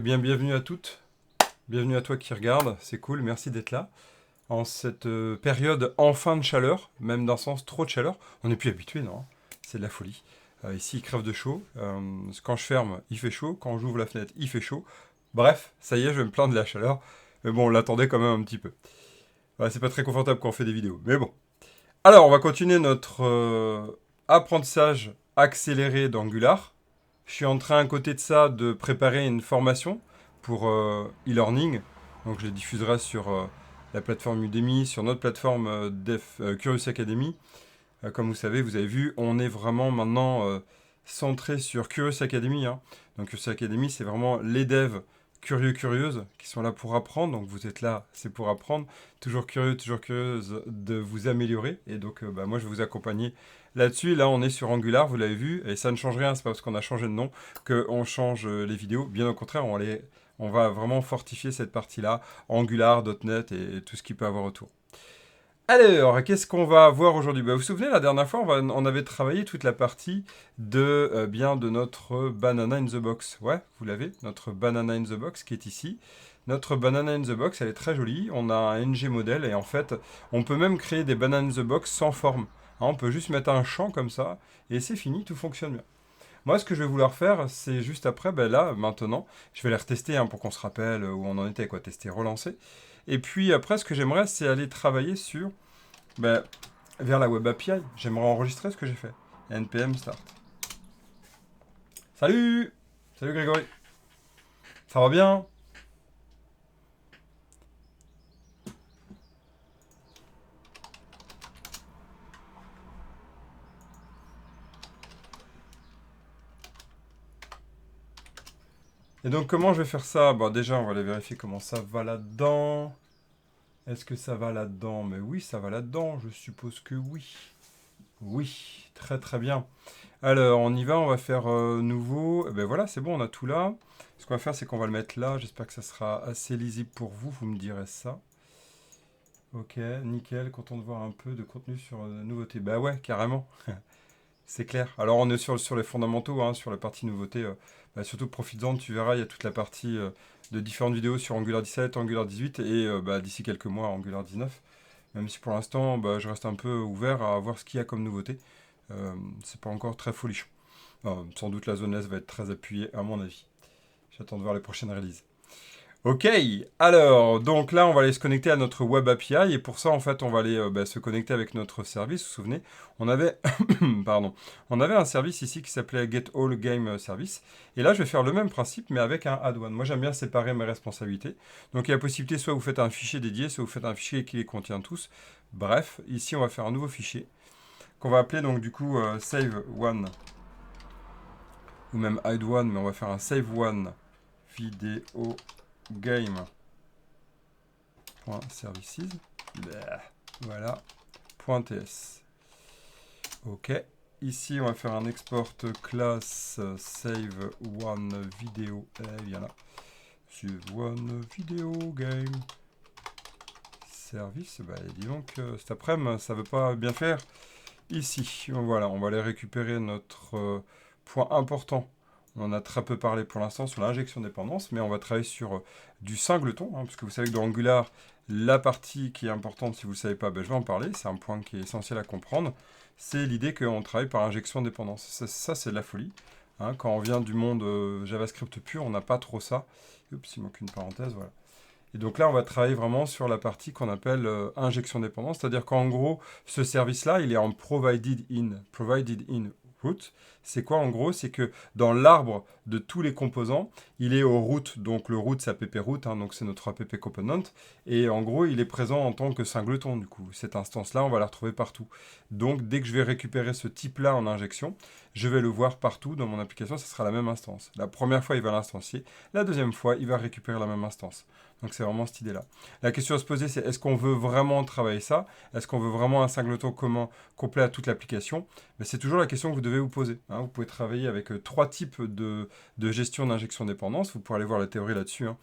Bien, bienvenue à toutes, bienvenue à toi qui regarde, c'est cool, merci d'être là. En cette période enfin de chaleur, même d'un sens trop de chaleur, on n'est plus habitué, non? C'est de la folie. Ici, il crève de chaud. Quand je ferme, il fait chaud. Quand j'ouvre la fenêtre, il fait chaud. Bref, ça y est, je vais me plaindre de la chaleur. Mais bon, on l'attendait quand même un petit peu. Ouais, c'est pas très confortable quand on fait des vidéos. Mais bon. Alors, on va continuer notre apprentissage accéléré d'Angular. Je suis en train, à côté de ça, de préparer une formation pour e-learning. Donc, je les diffuserai sur la plateforme Udemy, sur notre plateforme Curious Academy. Comme vous savez, vous avez vu, on est vraiment maintenant centré sur Curious Academy, hein. Donc, Curious Academy, c'est vraiment les devs curieux, curieuses qui sont là pour apprendre. Donc, vous êtes là, c'est pour apprendre. Toujours curieux, toujours curieuse de vous améliorer. Et donc, moi, je vais vous accompagner là-dessus. Là, on est sur Angular, vous l'avez vu. Et ça ne change rien, c'est pas parce qu'on a changé de nom qu'on change les vidéos. Bien au contraire, on va vraiment fortifier cette partie-là, Angular, .NET et tout ce qu'il peut avoir autour. Alors, qu'est-ce qu'on va voir aujourd'hui? Vous vous souvenez, la dernière fois, on avait travaillé toute la partie de notre Banana in the Box. Ouais, vous l'avez, notre Banana in the Box qui est ici. Notre Banana in the Box, elle est très jolie. On a un NG modèle et en fait, on peut même créer des Bananas in the Box sans forme. Hein, on peut juste mettre un champ comme ça et c'est fini, tout fonctionne bien. Moi, ce que je vais vouloir faire, c'est juste après, là, maintenant, je vais les retester pour qu'on se rappelle où on en était, quoi, tester, relancer. Et puis après, ce que j'aimerais, c'est aller travailler sur ben, vers la Web API. J'aimerais enregistrer ce que j'ai fait. npm start. Salut! Salut Grégory. Ça va bien? Et donc comment je vais faire ça? Déjà, on va aller vérifier comment ça va là-dedans. Est-ce que ça va là-dedans? Mais oui, ça va là-dedans. Je suppose que oui. Oui, très très bien. Alors, on y va, on va faire nouveau. Ben voilà, c'est bon, on a tout là. Ce qu'on va faire, c'est qu'on va le mettre là. J'espère que ça sera assez lisible pour vous. Vous me direz ça. Ok, nickel. Content de voir un peu de contenu sur nouveauté. Bah ouais, carrément. C'est clair. Alors, on est sur les fondamentaux, hein, sur la partie nouveauté. Surtout, profites-en, tu verras, il y a toute la partie de différentes vidéos sur Angular 17, Angular 18 et d'ici quelques mois, Angular 19. Même si pour l'instant, je reste un peu ouvert à voir ce qu'il y a comme nouveauté. C'est pas encore très folichon. Sans doute la zone S va être très appuyée, à mon avis. J'attends de voir les prochaines releases. Ok, alors, donc là, on va aller se connecter à notre Web API, et pour ça, en fait, on va aller se connecter avec notre service. Vous vous souvenez, on avait, pardon, on avait un service ici qui s'appelait Get All Game Service, et là, je vais faire le même principe, mais avec un add-on. Moi, j'aime bien séparer mes responsabilités. Donc, il y a la possibilité, soit vous faites un fichier dédié, soit vous faites un fichier qui les contient tous. Bref, ici, on va faire un nouveau fichier, qu'on va appeler donc du coup save one, ou même add one, mais on va faire un save one vidéo game.services. Voilà. .ts. Ok. Ici, on va faire un export classe save one video. Viens là. Save one video game. Service. Dis donc, cet après-midi, ça veut pas bien faire. Ici, voilà, on va aller récupérer notre point important. On en a très peu parlé pour l'instant sur l'injection de dépendance, mais on va travailler sur du singleton, parce que vous savez que dans Angular, la partie qui est importante, si vous ne le savez pas, je vais en parler, c'est un point qui est essentiel à comprendre, c'est l'idée qu'on travaille par injection de dépendance. Ça c'est de la folie. Hein, quand on vient du monde JavaScript pur, on n'a pas trop ça. Oups, il manque une parenthèse, voilà. Et donc là, on va travailler vraiment sur la partie qu'on appelle injection dépendance, c'est-à-dire qu'en gros, ce service-là, il est en provided in root. C'est quoi en gros? C'est que dans l'arbre de tous les composants, il est au root, donc le root c'est app root, hein, donc c'est notre app component, et en gros, il est présent en tant que singleton du coup. Cette instance-là, on va la retrouver partout. Donc dès que je vais récupérer ce type-là en injection, je vais le voir partout dans mon application, ce sera la même instance. La première fois, il va l'instancier, la deuxième fois, il va récupérer la même instance. Donc c'est vraiment cette idée-là. La question à se poser, c'est est-ce qu'on veut vraiment travailler ça? Est-ce qu'on veut vraiment un singleton commun complet à toute l'application? Mais c'est toujours la question que vous devez vous poser. Hein. Vous pouvez travailler avec trois types de gestion d'injection dépendance. Vous pourrez aller voir la théorie là-dessus. Hein.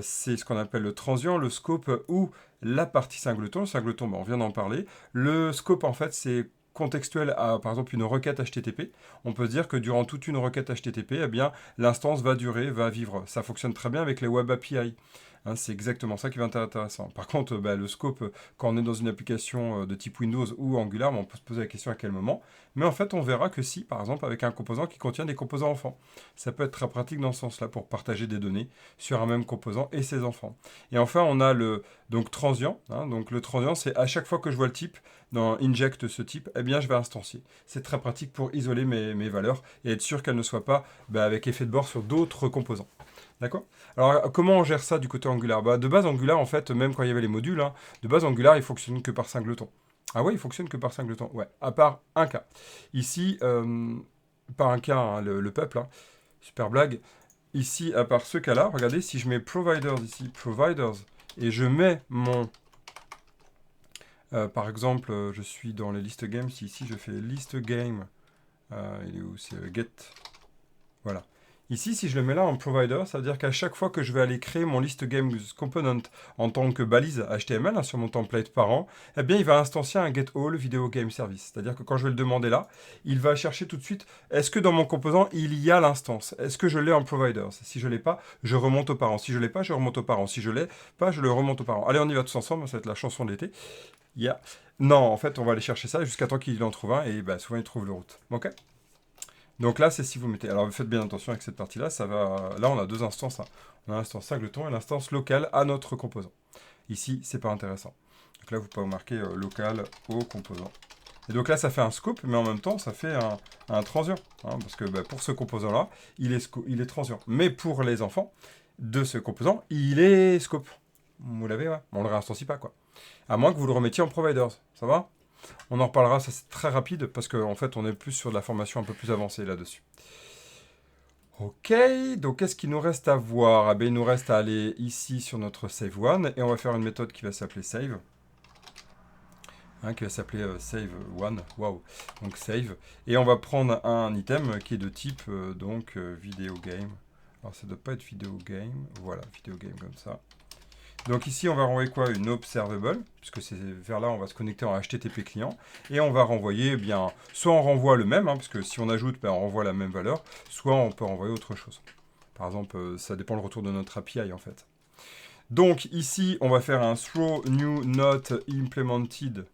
C'est ce qu'on appelle le transient, le scope ou la partie singleton. Le singleton, on vient d'en parler. Le scope, en fait, c'est contextuel à, par exemple, une requête HTTP, on peut se dire que durant toute une requête HTTP, eh bien, l'instance va durer, va vivre. Ça fonctionne très bien avec les Web API. Hein, c'est exactement ça qui va être intéressant. Par contre, le scope, quand on est dans une application de type Windows ou Angular, on peut se poser la question à quel moment. Mais en fait, on verra que si, par exemple, avec un composant qui contient des composants enfants. Ça peut être très pratique dans ce sens-là pour partager des données sur un même composant et ses enfants. Et enfin, on a le transient. Hein, donc le transient, c'est à chaque fois que je vois le type, dans inject ce type, eh bien, je vais instancier. C'est très pratique pour isoler mes valeurs et être sûr qu'elles ne soient pas avec effet de bord sur d'autres composants. D'accord? Alors, comment on gère ça du côté Angular? De base, Angular, en fait, même quand il y avait les modules, hein, de base, Angular, il fonctionne que par singleton. Ah ouais, il fonctionne que par singleton. Ouais, à part un cas. Ici, par un cas, hein, le peuple, hein, super blague. Ici, à part ce cas-là, regardez, si je mets providers ici, providers, et je mets mon... par exemple, je suis dans les list games, si ici je fais list game, il est où? C'est get. Voilà. Ici, si je le mets là en provider, ça veut dire qu'à chaque fois que je vais aller créer mon list games component en tant que balise HTML hein, sur mon template parent, eh bien, il va instancier un get all video game service. C'est-à-dire que quand je vais le demander là, il va chercher tout de suite, est-ce que dans mon composant, il y a l'instance? Est-ce que je l'ai en provider? Si je ne l'ai pas, je remonte aux parents. Si je ne l'ai pas, je remonte aux parents. Si je ne l'ai pas, je le remonte aux parents. Allez, on y va tous ensemble, ça va être la chanson de l'été. Yeah. Non, en fait, on va aller chercher ça jusqu'à temps qu'il en trouve un, et souvent, il trouve le route. Ok? Donc là, c'est si vous mettez... Alors, faites bien attention avec cette partie-là. Ça va... Là, on a deux instances. Hein. On a l'instance singleton et l'instance locale à notre composant. Ici, c'est pas intéressant. Donc là, vous pouvez marquer local au composant. Et donc là, ça fait un scope, mais en même temps, ça fait un transient. Hein, parce que pour ce composant-là, il est transient. Mais pour les enfants de ce composant, il est scope. Vous l'avez, ouais. On le réinstancie pas, quoi. À moins que vous le remettiez en providers. Ça va? On en reparlera, ça c'est très rapide, parce qu'en fait, on est plus sur de la formation un peu plus avancée là-dessus. Ok, donc qu'est-ce qu'il nous reste à voir? Ah ben, il nous reste à aller ici sur notre save one, et on va faire une méthode qui va s'appeler save. Hein, qui va s'appeler save one, waouh, donc save. Et on va prendre un item qui est de type, video game. Alors ça ne doit pas être video game, voilà, video game comme ça. Donc ici, on va renvoyer quoi? Une observable, puisque c'est vers là, on va se connecter en HTTP client. Et on va renvoyer, soit on renvoie le même, hein, parce que si on ajoute, on renvoie la même valeur, soit on peut renvoyer autre chose. Par exemple, ça dépend le retour de notre API, en fait. Donc ici, on va faire un throw new not implemented.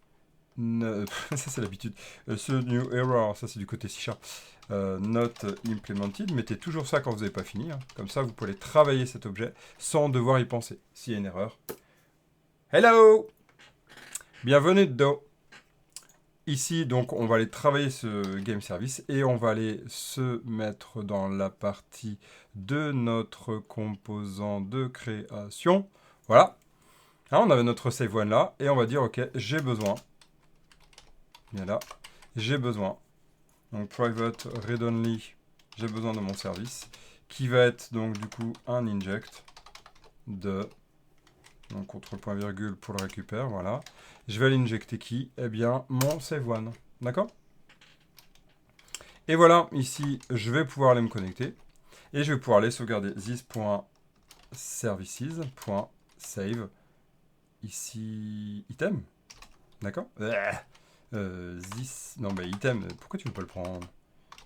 Ça, c'est l'habitude. Ce new error, ça, c'est du côté C#. Not implemented, mettez toujours ça quand vous n'avez pas fini. Hein. Comme ça, vous pouvez travailler cet objet sans devoir y penser. S'il y a une erreur. Hello! Bienvenue dedans. Ici, donc, on va aller travailler ce game service et on va aller se mettre dans la partie de notre composant de création. Voilà. Hein, on avait notre save one là et on va dire, ok, j'ai besoin. Bien là, j'ai besoin. Donc private read only, j'ai besoin de mon service, qui va être donc du coup un inject de, donc contrôle point virgule pour le récupérer, voilà. Je vais l'injecter qui? Eh bien mon save one, d'accord? Et voilà, ici je vais pouvoir aller me connecter, et je vais pouvoir aller sauvegarder this.services.save, ici item, d'accord? Item, pourquoi tu veux pas le prendre?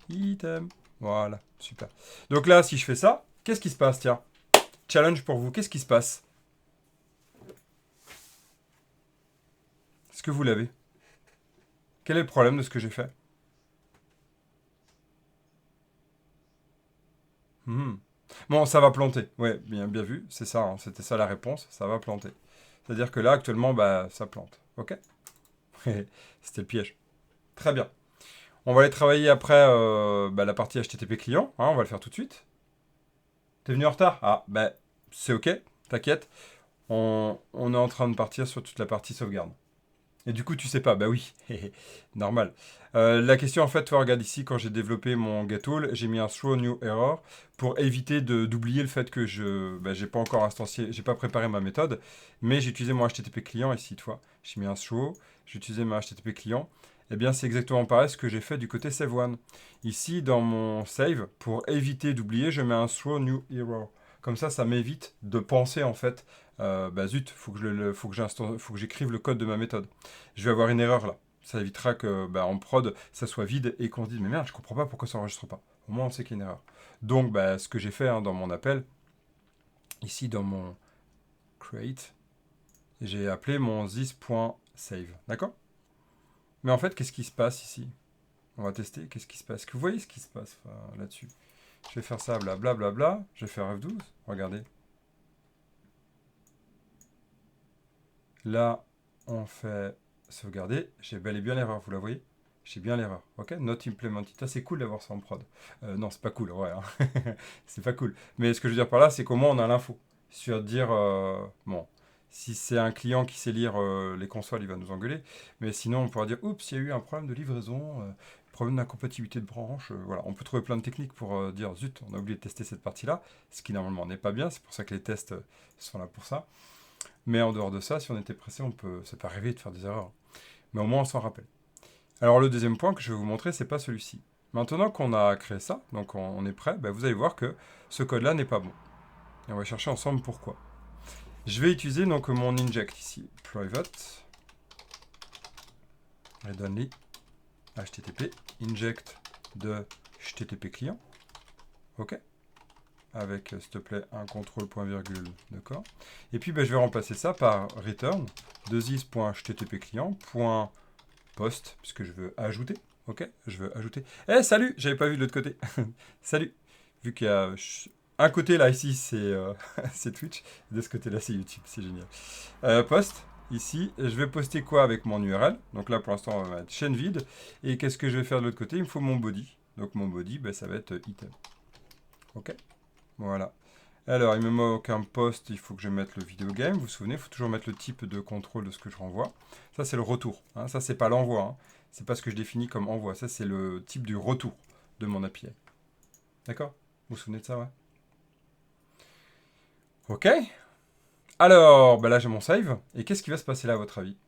Item. Voilà, super. Donc là, si je fais ça, qu'est-ce qui se passe, tiens? Challenge pour vous, qu'est-ce qui se passe? Est-ce que vous l'avez? Quel est le problème de ce que j'ai fait? Bon, ça va planter. Ouais, bien vu, c'est ça, hein, c'était ça la réponse, ça va planter. C'est-à-dire que là, actuellement, ça plante. Ok? C'était le piège. Très bien. On va aller travailler après la partie HTTP client. Hein, on va le faire tout de suite. T'es venu en retard? Ah, c'est ok, t'inquiète. On est en train de partir sur toute la partie sauvegarde. Et du coup, tu sais pas, bah oui, normal. La question, en fait, toi, regarde ici, quand j'ai développé mon getAll, j'ai mis un throw new error pour éviter d'oublier le fait que j'ai pas encore instancié, j'ai pas préparé ma méthode, mais j'ai utilisé mon HTTP client ici, tu vois. J'ai mis un throw, j'ai utilisé mon HTTP client. Eh bien, c'est exactement pareil ce que j'ai fait du côté save one. Ici, dans mon save, pour éviter d'oublier, je mets un throw new error. Comme ça m'évite de penser, en fait, zut, faut que j'écrive le code de ma méthode. Je vais avoir une erreur là. Ça évitera que en prod, ça soit vide et qu'on se dise mais merde, je comprends pas pourquoi ça enregistre pas. Au moins, on sait qu'il y a une erreur. Donc, ce que j'ai fait dans mon appel, ici dans mon create, j'ai appelé mon this.save. D'accord? Mais en fait, qu'est-ce qui se passe ici? On va tester. Qu'est-ce qui se passe? Est-ce que vous voyez ce qui se passe là-dessus? Je vais faire ça, blablabla. Bla, bla, bla. Je vais faire F12. Regardez. Là, on fait sauvegarder. J'ai bel et bien l'erreur, vous la voyez? J'ai bien l'erreur. Ok? Not implemented. Ça, c'est cool d'avoir ça en prod. Non, c'est pas cool, ouais. Hein. C'est pas cool. Mais ce que je veux dire par là, c'est qu'au moins on a l'info. Sur dire, bon, si c'est un client qui sait lire les consoles, il va nous engueuler. Mais sinon, on pourra dire, oups, il y a eu un problème de livraison, problème d'incompatibilité de branche. Voilà, on peut trouver plein de techniques pour dire, zut, on a oublié de tester cette partie-là, ce qui normalement n'est pas bien. C'est pour ça que les tests sont là pour ça. Mais en dehors de ça, si on était pressé, ça peut arriver de faire des erreurs. Mais au moins, on s'en rappelle. Alors, le deuxième point que je vais vous montrer, c'est pas celui-ci. Maintenant qu'on a créé ça, donc on est prêt, vous allez voir que ce code-là n'est pas bon. Et on va chercher ensemble pourquoi. Je vais utiliser donc mon inject ici, private, read only, http, inject de http client, ok, avec s'il te plaît un contrôle point virgule, d'accord. Et puis je vais remplacer ça par return de this.http client .post, puisque je veux ajouter, ok, je veux ajouter. Eh salut, j'avais pas vu de l'autre côté. Salut, vu qu'il y a un côté là ici c'est c'est Twitch, de ce côté là c'est YouTube, c'est génial. Post, ici, je vais poster quoi avec mon URL? Donc là pour l'instant on va mettre chaîne vide. Et qu'est-ce que je vais faire de l'autre côté? Il me faut mon body. Donc mon body, ça va être item. Ok, voilà. Alors il me manque un post, il faut que je mette le vidéo game. Vous vous souvenez, il faut toujours mettre le type de contrôle de ce que je renvoie. Ça c'est le retour, hein. Ça c'est pas l'envoi, hein. C'est pas ce que je définis comme envoi. Ça c'est le type du retour de mon API. D'accord? Vous vous souvenez de ça, ouais? Ok. Alors, là j'ai mon save. Et qu'est-ce qui va se passer là à votre avis?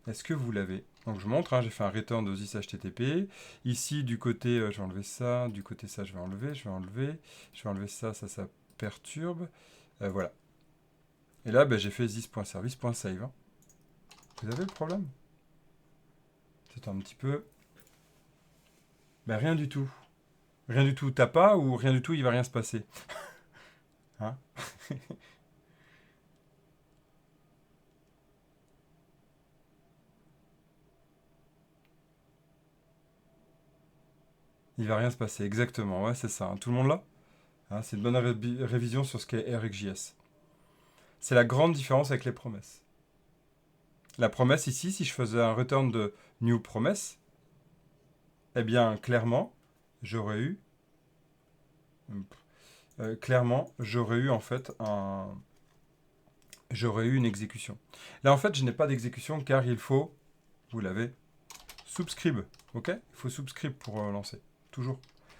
Est-ce que vous l'avez? Donc je montre, hein, j'ai fait un return de this HTTP. Ici du côté, je vais enlever ça. Du côté ça, je vais enlever. Je vais enlever ça, ça perturbe. Voilà. Et là, j'ai fait this.service.save. Hein. Vous avez le problème? C'est un petit peu... rien du tout. Rien du tout, t'as pas ou rien du tout, il va rien se passer. Hein? Il va rien se passer, exactement. Ouais, c'est ça. Hein. Tout le monde là? Hein, c'est une bonne révision sur ce qu'est RxJS. C'est la grande différence avec les promesses. La promesse ici, si je faisais un return de new promise, eh bien, clairement, j'aurais eu... j'aurais eu en fait j'aurais eu une exécution. Là, en fait, je n'ai pas d'exécution car il faut, vous l'avez, subscribe. Ok? Il faut subscribe pour lancer. Toujours.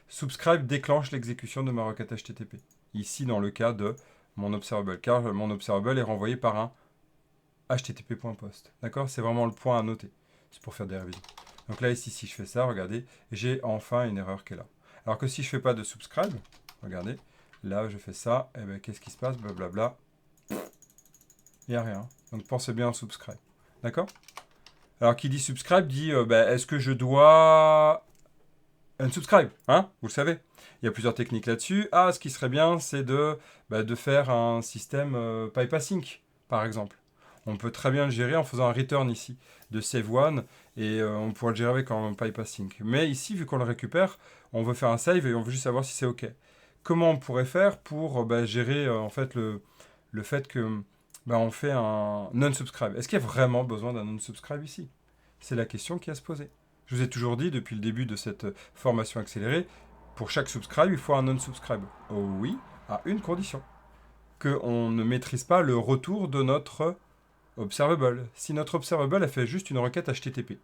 Subscribe déclenche l'exécution de ma requête HTTP. Ici, dans le cas de mon observable, car mon observable est renvoyé par un http.post. D'accord? C'est vraiment le point à noter. C'est pour faire des révisions. Donc là, ici, si je fais ça, regardez, j'ai enfin une erreur qui est là. Alors que si je ne fais pas de subscribe, regardez, là, je fais ça, et qu'est-ce qui se passe? Blablabla. Il n'y a rien. Donc pensez bien à subscribe. D'accord? Alors qui dit subscribe dit, est-ce que je dois unsubscribe? Hein? Vous le savez. Il y a plusieurs techniques là-dessus. Ah, ce qui serait bien, c'est de faire un système pipe async, par exemple. On peut très bien le gérer en faisant un return ici de save one et on pourrait le gérer avec un pipe async. Mais ici, vu qu'on le récupère, on veut faire un save et on veut juste savoir si c'est OK. Comment on pourrait faire pour gérer en fait le fait que on fait un non-subscribe? Est-ce qu'il y a vraiment besoin d'un non-subscribe ici? C'est la question qui a à se poser. Je vous ai toujours dit depuis le début de cette formation accélérée, pour chaque subscribe, il faut un non-subscribe. Oh oui, à une condition. Qu'on ne maîtrise pas le retour de notre observable. Si notre observable a fait juste une requête HTTP.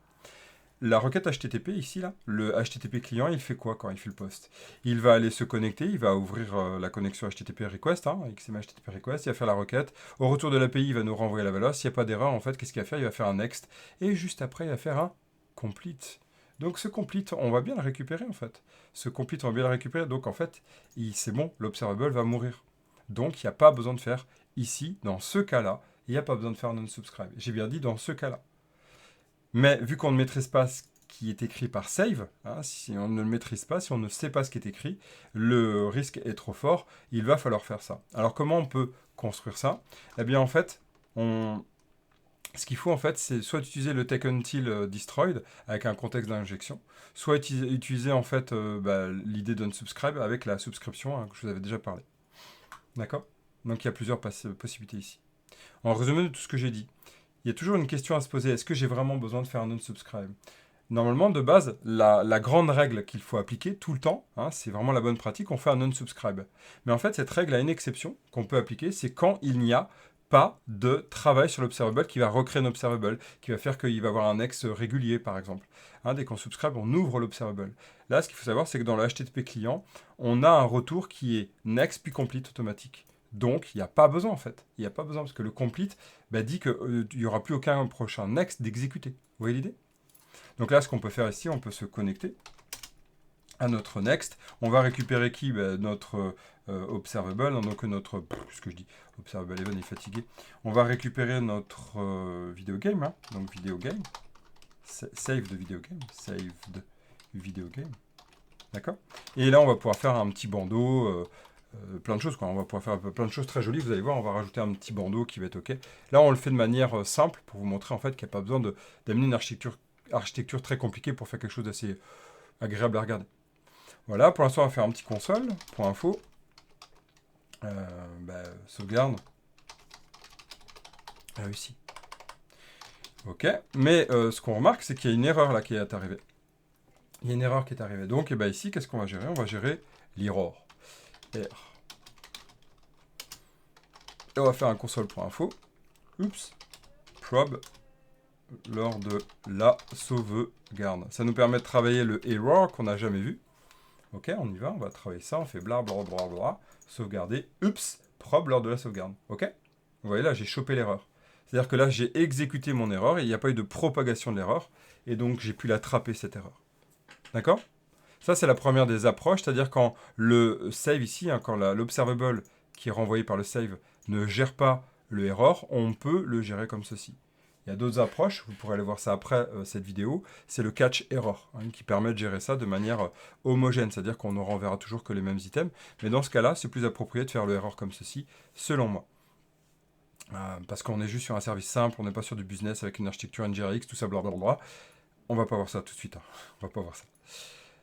La requête HTTP, ici, là, le HTTP client, il fait quoi quand il fait le post? Il va aller se connecter, il va ouvrir la connexion HTTP request, XML HTTP request, il va faire la requête. Au retour de l'API, il va nous renvoyer la valeur. S'il n'y a pas d'erreur, en fait, qu'est-ce qu'il va faire? Il va faire un next. Et juste après, il va faire un complete. Donc ce complete, on va bien le récupérer, en fait. Ce complete, on va bien le récupérer. Donc, en fait, c'est bon, l'observable va mourir. Donc, il n'y a pas besoin de faire ici, dans ce cas-là, il n'y a pas besoin de faire non-subscribe. J'ai bien dit dans ce cas-là. Mais vu qu'on ne maîtrise pas ce qui est écrit par save, hein, si on ne le maîtrise pas, si on ne sait pas ce qui est écrit, le risque est trop fort, il va falloir faire ça. Alors comment on peut construire ça? Eh bien en fait, ce qu'il faut en fait, c'est soit utiliser le take until destroyed avec un contexte d'injection, soit utiliser en fait l'idée d'unsubscribe avec la subscription que je vous avais déjà parlé. D'accord? Donc il y a plusieurs possibilités ici. En résumé de tout ce que j'ai dit, il y a toujours une question à se poser, est-ce que j'ai vraiment besoin de faire un unsubscribe? Normalement, de base, la grande règle qu'il faut appliquer tout le temps, hein, c'est vraiment la bonne pratique, on fait un unsubscribe. Mais en fait, cette règle a une exception qu'on peut appliquer, c'est quand il n'y a pas de travail sur l'observable qui va recréer un observable, qui va faire qu'il va avoir un ex régulier, par exemple. Hein, dès qu'on subscribe, on ouvre l'observable. Là, ce qu'il faut savoir, c'est que dans le HTTP client, on a un retour qui est next puis complete automatique. Donc, il n'y a pas besoin, en fait. Il n'y a pas besoin, parce que le complete dit qu'il n'y aura plus aucun prochain next d'exécuter. Vous voyez l'idée? Donc là, ce qu'on peut faire ici, on peut se connecter à notre next. On va récupérer qui? Notre observable, donc notre... ce que je dis, observable event est fatigué. On va récupérer notre video game, hein, donc video game. Save de video game. Save de video game. D'accord? Et là, on va pouvoir faire un petit bandeau... plein de choses, quoi. On va pouvoir faire plein de choses très jolies, vous allez voir, on va rajouter un petit bandeau qui va être OK. Là, on le fait de manière simple pour vous montrer en fait qu'il n'y a pas besoin d'amener une architecture très compliquée pour faire quelque chose d'assez agréable à regarder. Voilà, pour l'instant, on va faire un petit console, pour info. Sauvegarde. Réussi. OK, mais ce qu'on remarque, c'est qu'il y a une erreur là qui est arrivée. Il y a une erreur qui est arrivée. Donc, ici, qu'est-ce qu'on va gérer? On va gérer l'error. R. Et on va faire un console.info. Oups. Probe lors de la sauvegarde. Ça nous permet de travailler le error qu'on n'a jamais vu. Ok, on y va, on va travailler ça, on fait bla bla bla bla, sauvegarder, oups, probe lors de la sauvegarde. Ok? Vous voyez là, j'ai chopé l'erreur. C'est-à-dire que là, j'ai exécuté mon erreur et il n'y a pas eu de propagation de l'erreur. Et donc, j'ai pu l'attraper, cette erreur. D'accord? Ça, c'est la première des approches, c'est-à-dire quand le save ici, hein, quand l'observable qui est renvoyé par le save ne gère pas le error, on peut le gérer comme ceci. Il y a d'autres approches, vous pourrez aller voir ça après cette vidéo, c'est le catch error, hein, qui permet de gérer ça de manière homogène, c'est-à-dire qu'on ne renverra toujours que les mêmes items, mais dans ce cas-là, c'est plus approprié de faire le error comme ceci, selon moi. Parce qu'on est juste sur un service simple, on n'est pas sur du business avec une architecture NGRX, tout ça, blablabla. On va pas voir ça tout de suite, hein. On va pas voir ça.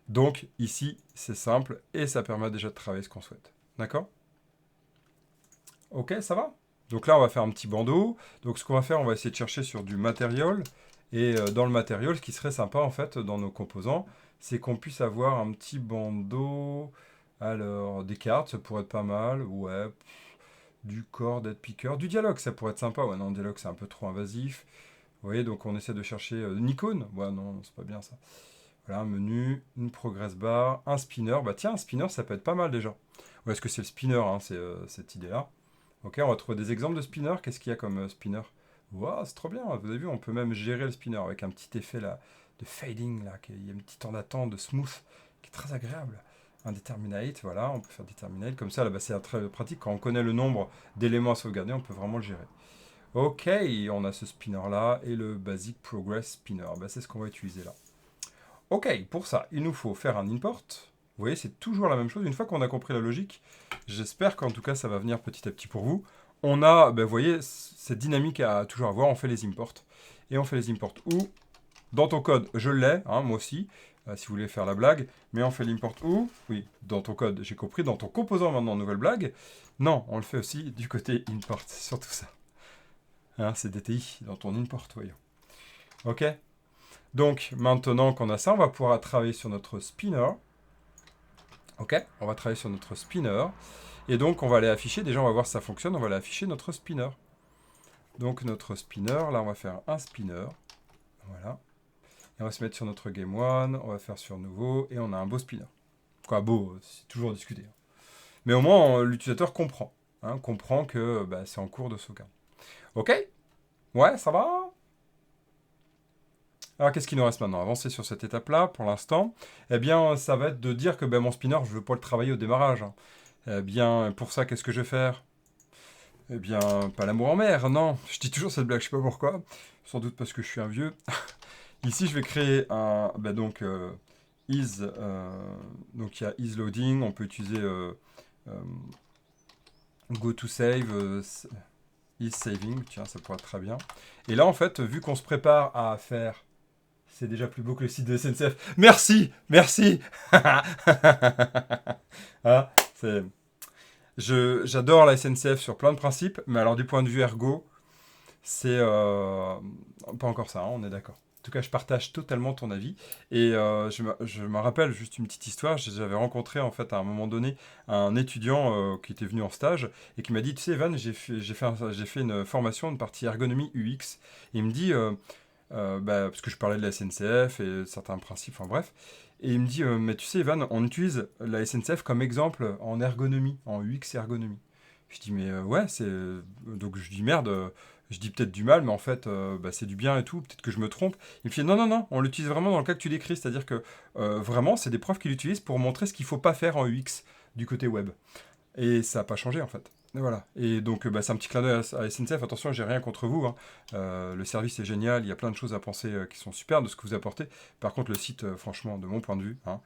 Donc, ici, c'est simple, et ça permet déjà de travailler ce qu'on souhaite. D'accord? Ok, ça va? Donc là, on va faire un petit bandeau. Donc ce qu'on va faire, on va essayer de chercher sur du matériel. Et dans le matériel, ce qui serait sympa, en fait, dans nos composants, c'est qu'on puisse avoir un petit bandeau. Alors, des cartes, ça pourrait être pas mal. Ouais, du corps, d'être piqueur. Du dialogue, ça pourrait être sympa. Ouais, non, le dialogue, c'est un peu trop invasif. Vous voyez, donc on essaie de chercher une icône. Ouais, non, c'est pas bien ça. Voilà, un menu, une progress bar, un spinner. Bah tiens, un spinner, ça peut être pas mal déjà. Ou est-ce que c'est le spinner, hein, c'est cette idée-là. Ok, on va trouver des exemples de spinner. Qu'est-ce qu'il y a comme spinner? Waouh, c'est trop bien. Vous avez vu, on peut même gérer le spinner avec un petit effet là de fading là, il y a un petit temps d'attente de smooth qui est très agréable. Un determinate, voilà, on peut faire determinate comme ça. Là, c'est très pratique quand on connaît le nombre d'éléments à sauvegarder, on peut vraiment le gérer. Ok, on a ce spinner là et le basic progress spinner. Bah, c'est ce qu'on va utiliser là. Ok, pour ça, il nous faut faire un import. Vous voyez, c'est toujours la même chose. Une fois qu'on a compris la logique, j'espère qu'en tout cas, ça va venir petit à petit pour vous. On a, vous voyez, cette dynamique à toujours avoir. On fait les imports. Et on fait les imports où? Dans ton code, je l'ai, hein, moi aussi, si vous voulez faire la blague. Mais on fait l'import où? Oui, dans ton code, j'ai compris. Dans ton composant, maintenant, nouvelle blague. Non, on le fait aussi du côté import, c'est surtout ça. Hein, c'est DTI, dans ton import, voyons. Ok? Donc, maintenant qu'on a ça, on va pouvoir travailler sur notre spinner. Ok, on va travailler sur notre spinner. Et donc, on va aller afficher, déjà, on va voir si ça fonctionne, on va aller afficher notre spinner. Donc, notre spinner, là, on va faire un spinner. Voilà. Et on va se mettre sur notre game one, on va faire sur nouveau, et on a un beau spinner. Quoi, beau, c'est toujours discuté. Mais au moins, l'utilisateur comprend. Hein, comprend que c'est en cours de sauvegarde. Ok? Ouais, ça va? Alors, qu'est-ce qu'il nous reste maintenant? Avancer sur cette étape-là, pour l'instant. Eh bien, ça va être de dire que mon spinner, je ne veux pas le travailler au démarrage. Hein. Eh bien, pour ça, qu'est-ce que je vais faire? Eh bien, pas l'amour en mer, non. Je dis toujours cette blague, je sais pas pourquoi. Sans doute parce que je suis un vieux. Ici, je vais créer un, is, donc il y a is loading, on peut utiliser euh, go to save, is saving, tiens, ça pourrait être très bien. Et là, en fait, vu qu'on se prépare à faire, c'est déjà plus beau que le site de SNCF. Merci, merci. Ah, c'est, j'adore la SNCF sur plein de principes, mais alors du point de vue ergo, c'est pas encore ça, hein, on est d'accord. En tout cas, je partage totalement ton avis. Et je me rappelle juste une petite histoire. J'avais rencontré en fait à un moment donné un étudiant qui était venu en stage et qui m'a dit, tu sais, Evan, j'ai fait une formation, une partie ergonomie UX. Et il me dit, parce que je parlais de la SNCF et certains principes, enfin bref. Et il me dit, mais tu sais, Evan, on utilise la SNCF comme exemple en ergonomie, en UX ergonomie. Je dis, mais ouais, c'est. Donc je dis, merde, je dis peut-être du mal, mais en fait, c'est du bien et tout, peut-être que je me trompe. Il me fait, non, non, non, on l'utilise vraiment dans le cas que tu décris, c'est-à-dire que vraiment, c'est des profs qui l'utilisent pour montrer ce qu'il ne faut pas faire en UX du côté web. Et ça n'a pas changé en fait. Et voilà. Et donc, c'est un petit clin d'œil à SNCF. Attention, j'ai rien contre vous, hein. Le service est génial. Il y a plein de choses à penser qui sont super de ce que vous apportez. Par contre, le site, franchement, de mon point de vue, hein,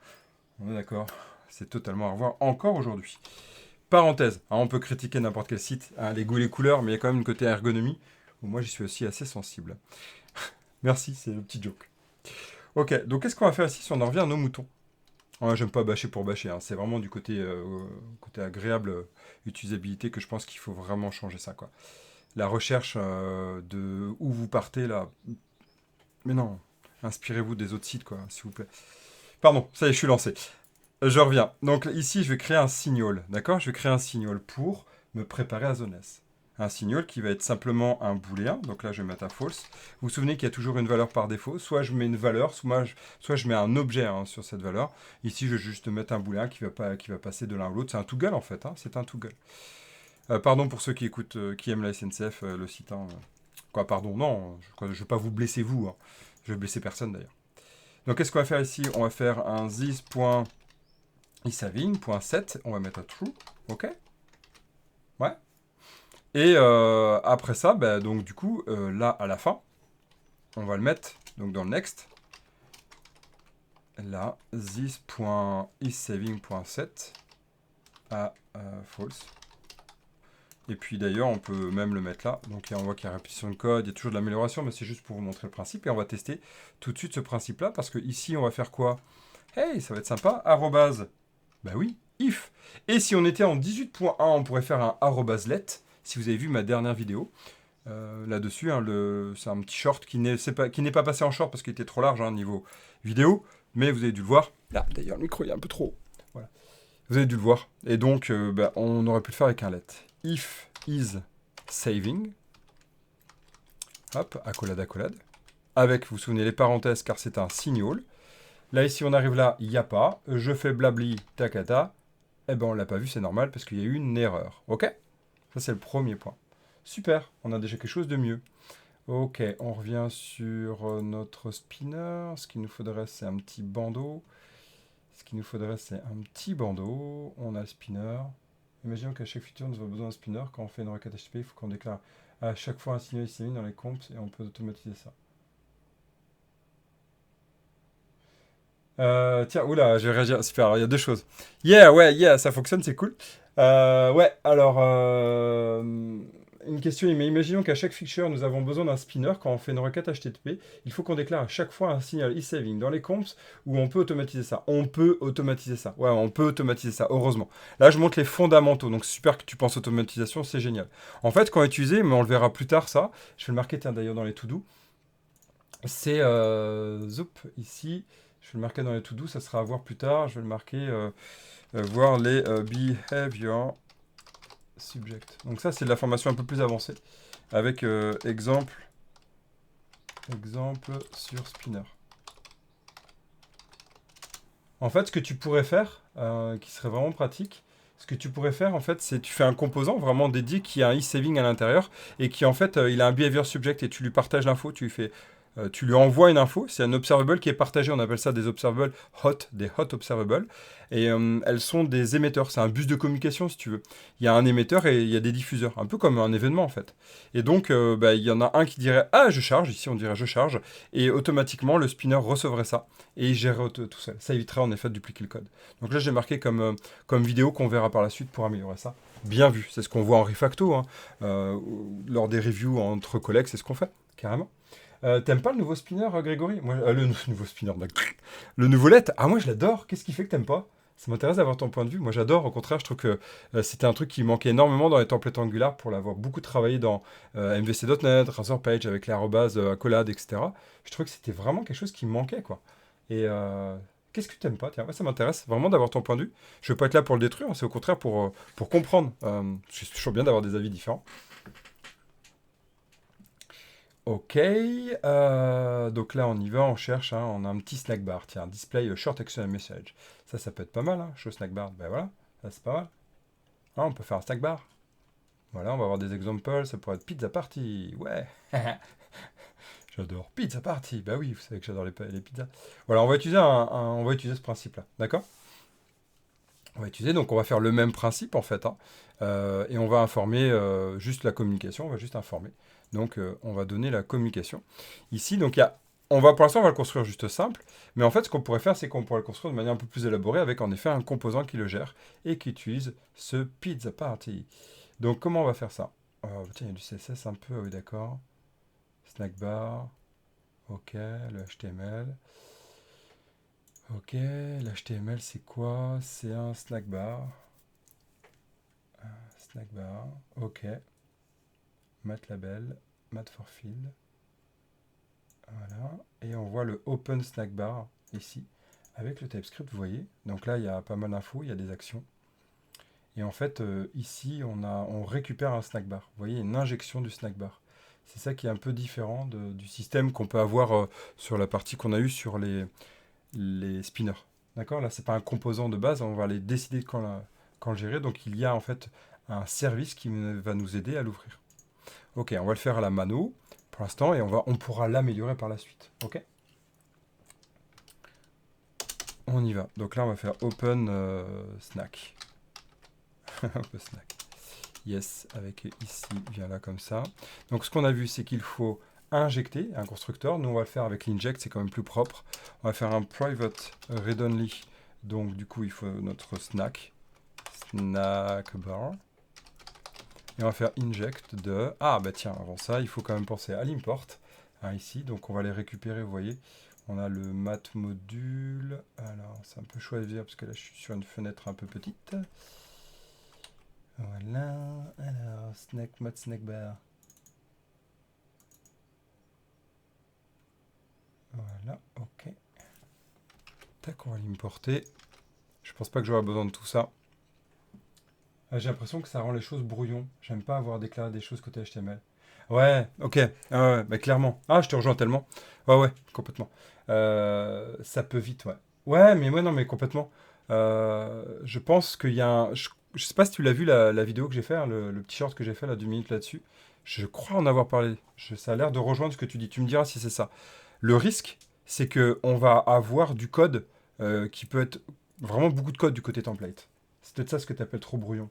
on est d'accord, c'est totalement à revoir encore aujourd'hui. Parenthèse, hein, on peut critiquer n'importe quel site, hein, les goûts et les couleurs, mais il y a quand même une côté ergonomie où moi j'y suis aussi assez sensible. Merci, c'est le petit joke. Ok, donc qu'est-ce qu'on va faire ici si on en revient à nos moutons? Ouais, j'aime pas bâcher pour bâcher, hein. C'est vraiment du côté agréable utilisabilité que je pense qu'il faut vraiment changer ça, quoi. La recherche de où vous partez là. Mais non, inspirez-vous des autres sites, quoi, s'il vous plaît. Pardon, ça y est, je suis lancé. Je reviens. Donc ici, je vais créer un signal, d'accord? Je vais créer un signal pour me préparer à Zone S. Un signal qui va être simplement un booléen. Donc là, je vais mettre un false. Vous vous souvenez qu'il y a toujours une valeur par défaut. Soit je mets une valeur, soit je mets un objet, hein, sur cette valeur. Ici, je vais juste mettre un booléen qui va passer de l'un à l'autre. C'est un toggle en fait, hein, c'est un toggle. Pardon pour ceux qui écoutent, qui aiment la SNCF, le site, hein. Quoi, pardon, non, je ne vais pas vous blesser vous, hein. Je vais blesser personne d'ailleurs. Donc qu'est-ce qu'on va faire ici? On va faire un this.isaving.set, on va mettre un true, ok? Ouais. Et après ça, donc du coup, là à la fin, on va le mettre donc dans le next. Là, this.isaving.set à false. Et puis d'ailleurs, on peut même le mettre là. Donc on voit qu'il y a répétition de code, il y a toujours de l'amélioration, mais c'est juste pour vous montrer le principe. Et on va tester tout de suite ce principe-là, parce que ici, on va faire quoi? Hey, ça va être sympa, arrobase. Bah oui, if. Et si on était en 18.1, on pourrait faire un arrobaselet. Si vous avez vu ma dernière vidéo là-dessus, hein, c'est un petit short qui n'est pas passé en short parce qu'il était trop large, hein, niveau vidéo, mais vous avez dû le voir. Là, d'ailleurs, le micro il est un peu trop haut. Voilà. Vous avez dû le voir. Et donc, on aurait pu le faire avec un let. If is saving. Hop, accolade, accolade. Avec, vous vous souvenez, les parenthèses, car c'est un signal. Là, ici, on arrive là, il n'y a pas. Je fais blabli, tacata. Eh ben, on l'a pas vu, c'est normal, parce qu'il y a eu une erreur. Ok? Ça, c'est le premier point. Super, on a déjà quelque chose de mieux. Ok, on revient sur notre spinner. Ce qu'il nous faudrait, c'est un petit bandeau. On a le spinner. Imaginons qu'à chaque feature, nous avons besoin d'un spinner. Quand on fait une requête HTTP, il faut qu'on déclare à chaque fois un signal ICMI dans les comptes et on peut automatiser ça. Tiens, oula, je vais réagir. Super, alors il y a deux choses. Yeah, ça fonctionne, c'est cool. Ouais, alors, une question, mais imaginons qu'à chaque feature, nous avons besoin d'un spinner. Quand on fait une requête HTTP, il faut qu'on déclare à chaque fois un signal e-saving dans les comps où on peut automatiser ça. On peut automatiser ça. Ouais, on peut automatiser ça, heureusement. Là, je montre les fondamentaux, donc super que tu penses automatisation, c'est génial. En fait, quand utiliser, mais on le verra plus tard, ça, je vais le marquer d'ailleurs dans les to-do, c'est, ici, je vais le marquer dans les to-do, ça sera à voir plus tard, je vais le marquer, voir les behavior subject. Donc ça, c'est de la formation un peu plus avancée, avec exemple sur spinner. En fait, ce que tu pourrais faire, qui serait vraiment pratique, ce que tu pourrais faire, en fait, c'est tu fais un composant vraiment dédié qui a un e-saving à l'intérieur et qui, en fait, il a un behavior subject et tu lui partages l'info, tu lui fais tu lui envoies une info, c'est un observable qui est partagé, on appelle ça des observables hot, des hot observables, et elles sont des émetteurs, c'est un bus de communication si tu veux. Il y a un émetteur et il y a des diffuseurs, un peu comme un événement en fait. Et donc, il y en a un qui dirait «Ah, je charge», ici on dirait «je charge», et automatiquement le spinner recevrait ça, et il gérerait tout seul. Ça éviterait en effet de dupliquer le code. Donc là j'ai marqué comme vidéo qu'on verra par la suite pour améliorer ça. Bien vu, c'est ce qu'on voit en refacto, hein. Lors des reviews entre collègues, c'est ce qu'on fait, carrément. T'aimes pas le nouveau spinner, Grégory? Moi, le nouveau spinner, le nouveau LED? Ah, moi je l'adore. Qu'est-ce qui fait que t'aimes pas? Ça m'intéresse d'avoir ton point de vue. Moi j'adore, au contraire, je trouve que c'était un truc qui manquait énormément dans les templates Angular pour l'avoir beaucoup travaillé dans MVC.NET, Razorpage avec l'arrobase, accolade, etc. Je trouvais que c'était vraiment quelque chose qui me manquait, quoi. Et qu'est-ce que t'aimes pas? Tiens, moi ça m'intéresse vraiment d'avoir ton point de vue. Je veux pas être là pour le détruire, c'est au contraire pour comprendre. C'est toujours bien d'avoir des avis différents. Ok, donc là on y va, on cherche, hein, on a un petit snack bar, tiens, display short action message. Ça peut être pas mal, hein, show snack bar, ben voilà, ça c'est pas mal. Ah, on peut faire un snack bar. Voilà, on va avoir des exemples, ça pourrait être pizza party, ouais. J'adore pizza party, bah oui, vous savez que j'adore les pizzas. Voilà, on va utiliser ce principe-là, d'accord? On va utiliser, donc on va faire le même principe en fait, hein, et on va informer juste la communication, on va juste informer. Donc on va donner la communication. Ici, donc pour l'instant on va le construire juste simple, mais en fait ce qu'on pourrait faire c'est qu'on pourrait le construire de manière un peu plus élaborée avec en effet un composant qui le gère et qui utilise ce pizza party. Donc comment on va faire ça? Tiens, il y a du CSS un peu, ah oui d'accord. Snack bar, ok, le HTML. Ok, l'HTML c'est quoi? C'est un snack bar. Snack bar, ok. Mat label, mat for field. Voilà. Et on voit le open snack bar ici. Avec le TypeScript, vous voyez. Donc là, il y a pas mal d'infos, il y a des actions. Et en fait, ici, on récupère un snack bar. Vous voyez, une injection du snack bar. C'est ça qui est un peu différent du système qu'on peut avoir sur la partie qu'on a eue sur les spinners. D'accord? Là, c'est pas un composant de base, on va les décider quand le gérer. Donc il y a en fait un service qui va nous aider à l'ouvrir. Ok, on va le faire à la mano pour l'instant et on pourra l'améliorer par la suite. Ok? On y va. Donc là, on va faire open snack. Open snack. Yes, avec ici, vient là comme ça. Donc ce qu'on a vu, c'est qu'il faut injecter un constructeur. Nous, on va le faire avec l'inject, c'est quand même plus propre. On va faire un private read only. Donc du coup, il faut notre snack. Snack bar. Et on va faire inject de... Ah bah tiens, avant ça, il faut quand même penser à l'import. Hein, ici, donc on va les récupérer, vous voyez. On a le mat module. Alors, c'est un peu choisir parce que là, je suis sur une fenêtre un peu petite. Voilà. Alors, snack, mat, snack bar. Voilà, ok. Tac, on va l'importer. Je pense pas que j'aurai besoin de tout ça. J'ai l'impression que ça rend les choses brouillon. J'aime pas avoir déclaré des choses côté HTML. Ouais, ok. Ah ouais, bah clairement. Ah, je te rejoins tellement. Ouais, ouais, complètement. Ça peut vite, ouais. Ouais, mais moi, non, mais complètement. Je pense qu'il y a un... Je sais pas si tu l'as vu, la vidéo que j'ai fait, hein, le petit short que j'ai fait, là, 2 minutes là-dessus. Je crois en avoir parlé. Ça a l'air de rejoindre ce que tu dis. Tu me diras si c'est ça. Le risque, c'est que on va avoir du code qui peut être vraiment beaucoup de code du côté template. C'est peut-être ça ce que tu appelles trop brouillon.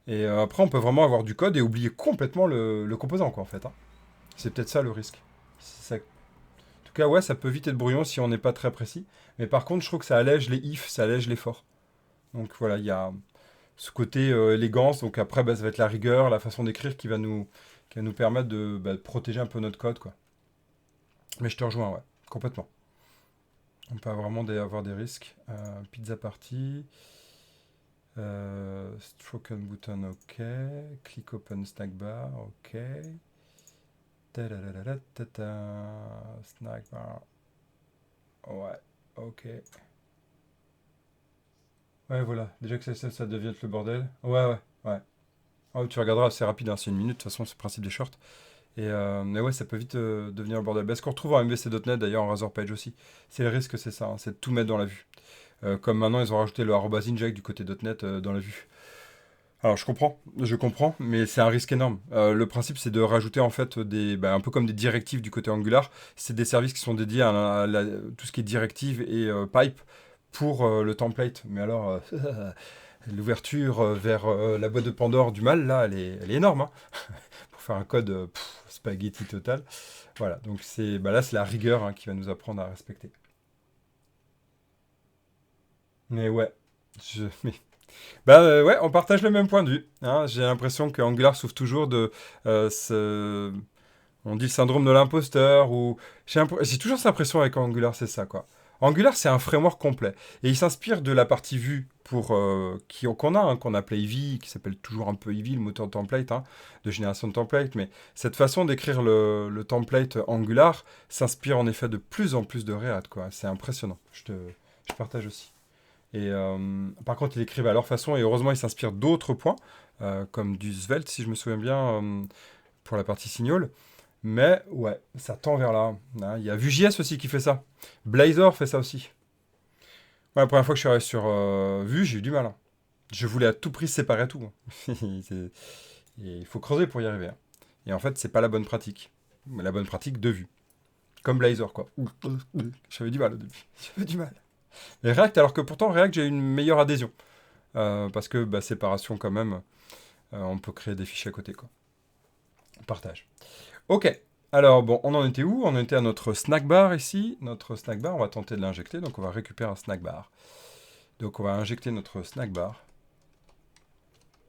Et après, on peut vraiment avoir du code et oublier complètement le composant, quoi, en fait, hein. C'est peut-être ça le risque. En tout cas, ouais, ça peut vite être brouillon si on n'est pas très précis. Mais par contre, je trouve que ça allège les ifs, ça allège les for. Donc voilà, il y a ce côté élégance. Donc après, bah, ça va être la rigueur, la façon d'écrire qui va nous permettre de protéger un peu notre code, quoi. Mais je te rejoins, ouais, complètement. On peut vraiment avoir des risques. Pizza party. Stroke on button, ok. Click open snack bar, ok. Snack bar. Ouais, ok. Ouais, voilà. Déjà que ça devient le bordel. Ouais, ouais, ouais. Oh, tu regarderas, c'est rapide, hein, c'est 1 minute, de toute façon, c'est le principe des shorts. Mais ouais, ça peut vite devenir le bordel. Ce qu'on retrouve en MVC.NET d'ailleurs, en Razorpage aussi. C'est le risque, c'est ça, hein, c'est de tout mettre dans la vue. Comme maintenant, ils ont rajouté le arrobas inject du côté .NET dans la vue. Alors je comprends, mais c'est un risque énorme. Le principe, c'est de rajouter en fait un peu comme des directives du côté Angular. C'est des services qui sont dédiés à tout ce qui est directive et pipe pour le template. Mais alors, l'ouverture vers la boîte de Pandore du mal, là, elle est énorme, hein. Pour faire un code spaghetti total. Voilà, donc là, c'est la rigueur, hein, qui va nous apprendre à respecter. Mais ouais, mais ouais, on partage le même point de vue, hein. J'ai l'impression que Angular souffre toujours de on dit le syndrome de l'imposteur, ou j'ai toujours cette impression avec Angular, c'est ça, quoi. Angular, c'est un framework complet. Et il s'inspire de la partie vue qu'on a, hein, qu'on appelait Eevee, qui s'appelle toujours un peu Eevee, le moteur de template, hein, de génération de template. Mais cette façon d'écrire le template Angular s'inspire en effet de plus en plus de React, quoi. C'est impressionnant. Je partage aussi. Et par contre, ils écrivent à leur façon, et heureusement, ils s'inspirent d'autres points, comme du Svelte, si je me souviens bien, pour la partie Signal. Mais ouais, ça tend vers là, hein. Il y a Vue.js aussi qui fait ça. Blazor fait ça aussi. Ouais, la première fois que je suis arrivé sur Vue, j'ai eu du mal, hein. Je voulais à tout prix séparer tout, hein. Et il faut creuser pour y arriver, hein. Et en fait, c'est pas la bonne pratique. Mais la bonne pratique de Vue. Comme Blazor, quoi. J'avais du mal au début. J'avais du mal. Et React, alors que pourtant, React, j'ai une meilleure adhésion. Parce que séparation quand même, on peut créer des fichiers à côté, quoi. On partage. Ok. Alors bon, on en était où? On en était à notre snack bar ici. Notre snack bar, on va tenter de l'injecter. Donc on va récupérer un snack bar. Donc on va injecter notre snack bar.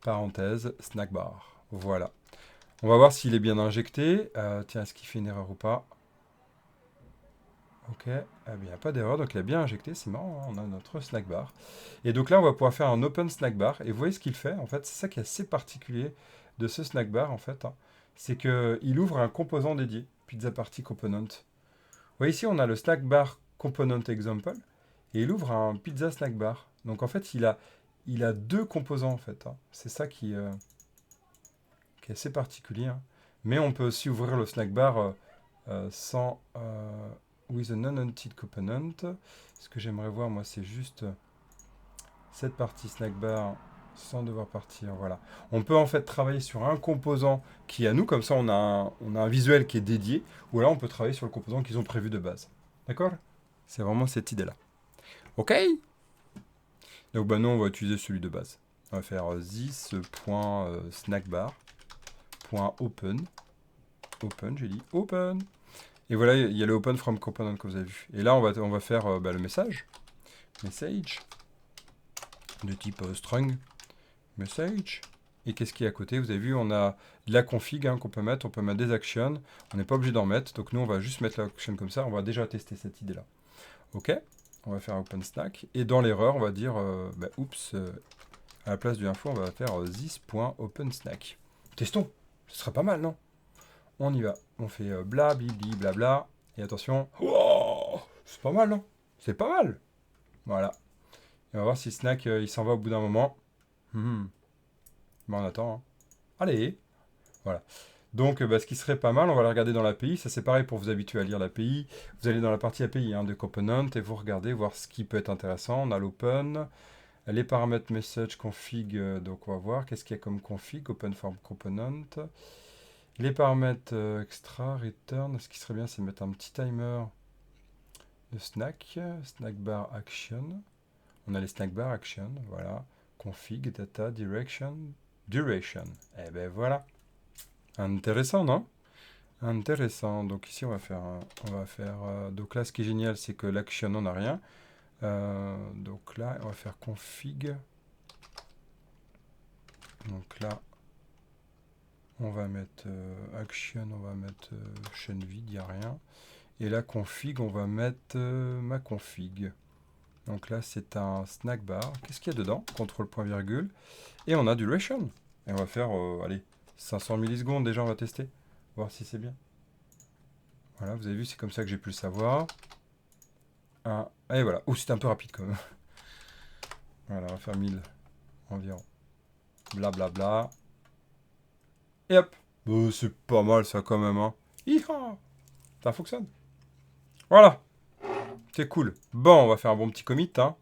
Parenthèse, snack bar. Voilà. On va voir s'il est bien injecté. Tiens, est-ce qu'il fait une erreur ou pas? Ok, eh bien, il n'y a pas d'erreur, donc il a bien injecté, c'est marrant, hein, on a notre snack bar. Et donc là, on va pouvoir faire un open snack bar, et vous voyez ce qu'il fait, en fait, c'est ça qui est assez particulier de ce snack bar, en fait, hein. C'est qu'il ouvre un composant dédié, Pizza Party Component. Vous voyez ici, on a le snack bar Component Example, et il ouvre un pizza snack bar. Donc en fait, il a deux composants, en fait, hein. C'est ça qui est assez particulier, hein. Mais on peut aussi ouvrir le snack bar sans with a non-hunted component. Ce que j'aimerais voir, moi, c'est juste cette partie snack bar sans devoir partir. Voilà. On peut en fait travailler sur un composant qui est à nous, comme ça on a un visuel qui est dédié, ou là on peut travailler sur le composant qu'ils ont prévu de base. D'accord? C'est vraiment cette idée-là. Ok? Donc nous on va utiliser celui de base. On va faire this.snackbar.open. Open, j'ai dit open. Et voilà, il y a le open from component que vous avez vu. Et là, on va faire le message. Message. De type string. Message. Et qu'est-ce qu'il y a à côté? Vous avez vu, on a de la config, hein, qu'on peut mettre. On peut mettre des actions. On n'est pas obligé d'en mettre. Donc nous, on va juste mettre l'action comme ça. On va déjà tester cette idée-là. OK. On va faire open stack. Et dans l'erreur, on va dire, oups, à la place du info, on va faire this.openstack. Testons. Ce serait pas mal, non? On y va. On fait bla, bli, blabla. Et attention. Oh, c'est pas mal, non? C'est pas mal. Voilà. Et on va voir si Snack, il s'en va au bout d'un moment. On attend, hein. Allez. Voilà. Donc, ce qui serait pas mal, on va la regarder dans l'API. Ça, c'est pareil pour vous habituer à lire l'API. Vous allez dans la partie API, hein, de Component et vous regardez, voir ce qui peut être intéressant. On a l'open. Les paramètres message config. Donc, on va voir qu'est-ce qu'il y a comme config. Open form component. Les paramètres extra, return, ce qui serait bien, c'est mettre un petit timer de snack bar action. On a les snack bar action, voilà. Config, data, direction, duration. Et ben voilà. Intéressant, non? Intéressant. Donc ici, on va faire. Donc là, ce qui est génial, c'est que l'action, on n'a rien. Donc là, on va faire config. Donc là, on va mettre action, on va mettre chaîne vide, il n'y a rien. Et la config, on va mettre ma config. Donc là, c'est un snack bar. Qu'est-ce qu'il y a dedans? Contrôle point virgule. Et on a duration. Et on va faire, allez, 500 millisecondes déjà, on va tester. Voir si c'est bien. Voilà, vous avez vu, c'est comme ça que j'ai pu le savoir. Et voilà. Oh, c'était un peu rapide quand même. Voilà, on va faire 1000 environ. Blablabla. Bla, bla. Et hop. C'est pas mal ça quand même, hein. Hi-ha, ça fonctionne. Voilà. C'est cool. Bon, on va faire un bon petit commit, hein.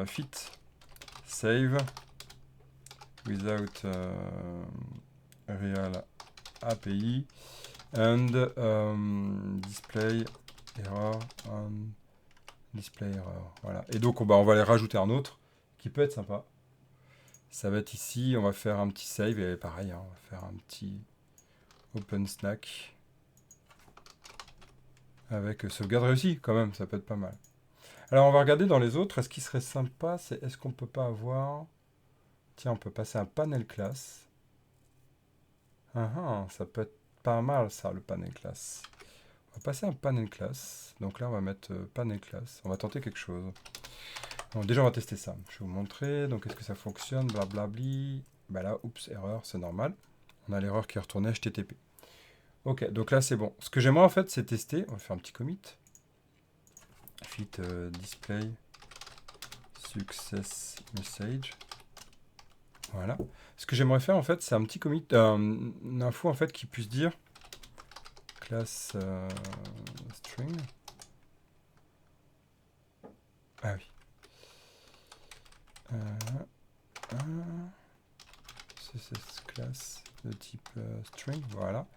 Fit. Save. without real API and display error on display error. Voilà. Et donc on va aller rajouter un autre qui peut être sympa. Ça va être ici, on va faire un petit save et pareil, hein, on va faire un petit open snack avec sauvegarde réussie quand même, ça peut être pas mal. Alors on va regarder dans les autres, est-ce qu'il serait sympa, est-ce qu'on peut pas avoir... Tiens, on peut passer un panel class. Ça peut être pas mal ça, le panel class. On va passer un panel class. Donc là, on va mettre panel class. On va tenter quelque chose. Donc déjà, on va tester ça. Je vais vous montrer. Donc, est-ce que ça fonctionne? Blablabli. Bah là, oups, erreur, c'est normal. On a l'erreur qui est retournée HTTP. Ok, donc là, c'est bon. Ce que j'aimerais en fait, c'est tester. On va faire un petit commit. Fit display success message. Voilà. Ce que j'aimerais faire en fait, c'est un petit commit, une info en fait qui puisse dire class string. Ah oui. CSS class de type string, voilà.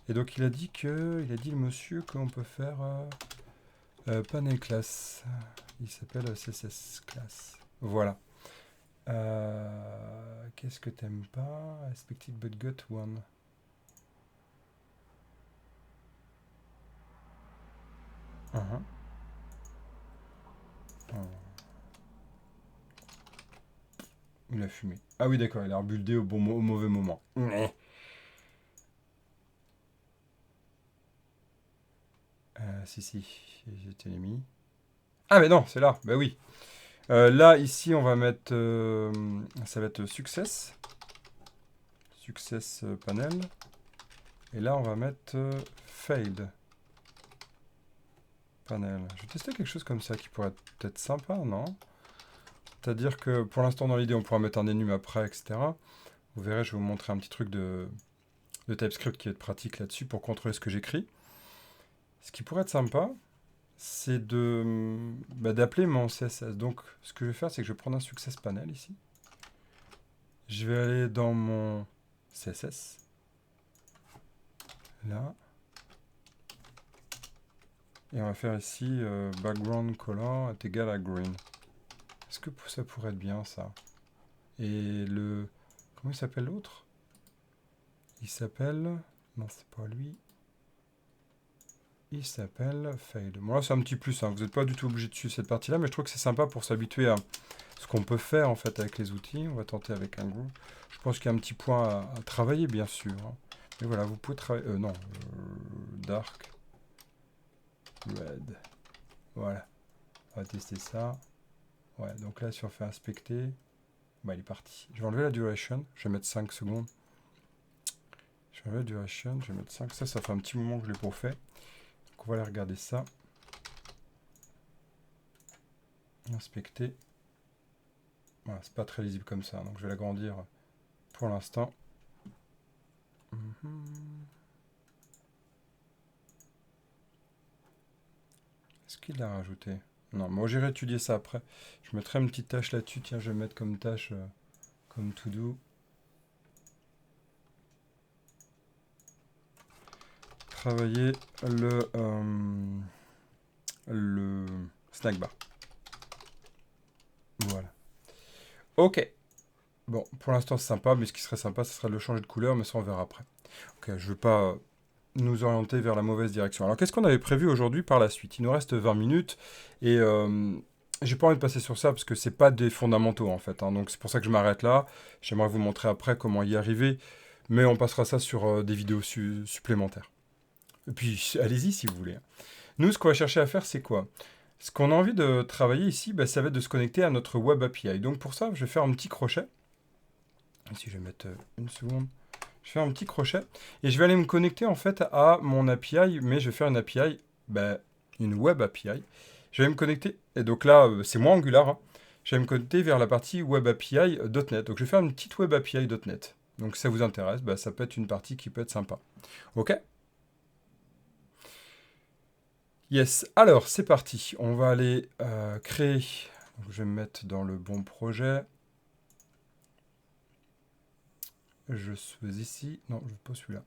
Et donc il a dit le monsieur qu'on peut faire panel class. Il s'appelle CSS class. Voilà. Qu'est-ce que t'aimes pas? Expected but got one. Il a fumé. Ah oui, d'accord, il a rebuildé au mauvais moment. Si, j'étais mis. Ah mais non, c'est là, bah oui. Là, ici, on va mettre... ça va être success. Success panel. Et là, on va mettre failed panel. Je vais tester quelque chose comme ça qui pourrait être peut-être sympa, non? C'est-à-dire que pour l'instant, dans l'idée, on pourra mettre un enum après, etc. Vous verrez, je vais vous montrer un petit truc de TypeScript qui est pratique là-dessus pour contrôler ce que j'écris. Ce qui pourrait être sympa, c'est d'appeler mon CSS. Donc, ce que je vais faire, c'est que je vais prendre un success panel ici. Je vais aller dans mon CSS. Là. Et on va faire ici background color est égal à green. Est-ce que ça pourrait être bien, ça? Et le... Comment il s'appelle l'autre? Il s'appelle... Non, c'est pas lui. Il s'appelle Fade. Bon, là, c'est un petit plus. Hein. Vous n'êtes pas du tout obligé de suivre cette partie-là, mais je trouve que c'est sympa pour s'habituer à ce qu'on peut faire, en fait, avec les outils. On va tenter avec un groupe. Je pense qu'il y a un petit point à travailler, bien sûr. Hein. Mais voilà, vous pouvez travailler... non. Dark. Red. Voilà. On va tester ça. Ouais, donc là, si on fait inspecter... Bah, il est parti. Je vais enlever la duration. Je vais mettre 5 secondes. Je vais enlever la duration. Je vais mettre 5. Ça fait un petit moment que je l'ai pas fait. Donc, on va aller regarder ça. Inspecter. Voilà, c'est pas très lisible comme ça. Donc, je vais l'agrandir pour l'instant. Est-ce qu'il l'a rajouté? Non, moi j'irai étudier ça après. Je mettrai une petite tâche là-dessus. Tiens, je vais mettre comme tâche, comme to do. Travailler le snack bar. Voilà. Ok. Bon, pour l'instant c'est sympa, mais ce qui serait sympa, ce serait de le changer de couleur, mais ça on verra après. Ok, je ne veux pas nous orienter vers la mauvaise direction. Alors qu'est-ce qu'on avait prévu aujourd'hui par la suite? Il nous reste 20 minutes, et j'ai pas envie de passer sur ça, parce que c'est pas des fondamentaux en fait. Hein, donc c'est pour ça que je m'arrête là. J'aimerais vous montrer après comment y arriver, mais on passera ça sur des vidéos supplémentaires. Et puis allez-y si vous voulez. Nous, ce qu'on va chercher à faire, c'est quoi? Ce qu'on a envie de travailler ici, bah, ça va être de se connecter à notre Web API. Donc pour ça, je vais faire un petit crochet. Ici, je vais mettre une seconde. Je fais un petit crochet et je vais aller me connecter en fait à mon API, mais je vais faire une API, une Web API. Je vais me connecter, et donc là, c'est moins Angular. Hein. Je vais me connecter vers la partie Web API.NET. Donc je vais faire une petite Web API.NET. Donc si ça vous intéresse, ça peut être une partie qui peut être sympa. Ok? Yes, alors c'est parti. On va aller créer. Donc, je vais me mettre dans le bon projet. Je suis ici. Non, je ne veux pas celui-là.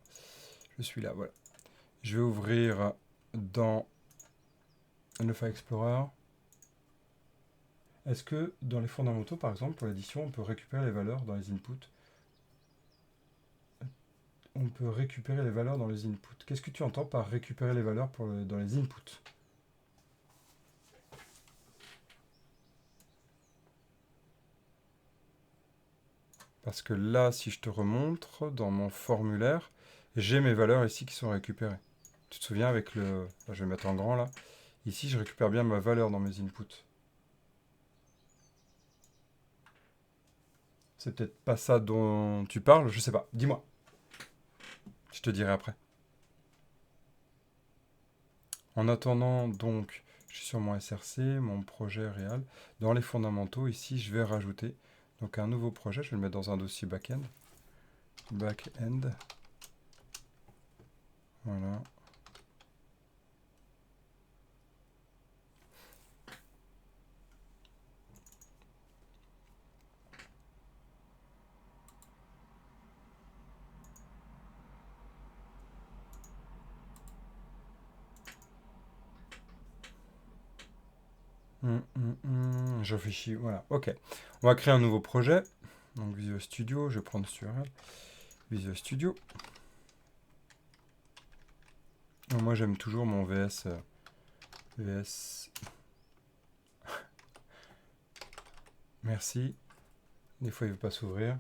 Je suis là, voilà. Je vais ouvrir dans le File Explorer. Est-ce que dans les fondamentaux, par exemple, pour l'édition, on peut récupérer les valeurs dans les inputs? On peut récupérer les valeurs dans les inputs. Qu'est-ce que tu entends par récupérer les valeurs dans les inputs? Parce que là, si je te remontre, dans mon formulaire, j'ai mes valeurs ici qui sont récupérées. Tu te souviens avec le... Là, je vais mettre en grand là. Ici, je récupère bien ma valeur dans mes inputs. C'est peut-être pas ça dont tu parles, je sais pas. Dis-moi. Je te dirai après. En attendant, donc, je suis sur mon SRC, mon projet réel. Dans les fondamentaux, ici, je vais rajouter donc un nouveau projet. Je vais le mettre dans un dossier back-end. Back-end. Voilà. Je réfléchis, voilà, ok. On va créer un nouveau projet. Donc Visual Studio, je vais prendre ce URL. Visual Studio. Moi j'aime toujours mon VS. VS. Merci. Des fois il ne veut pas s'ouvrir.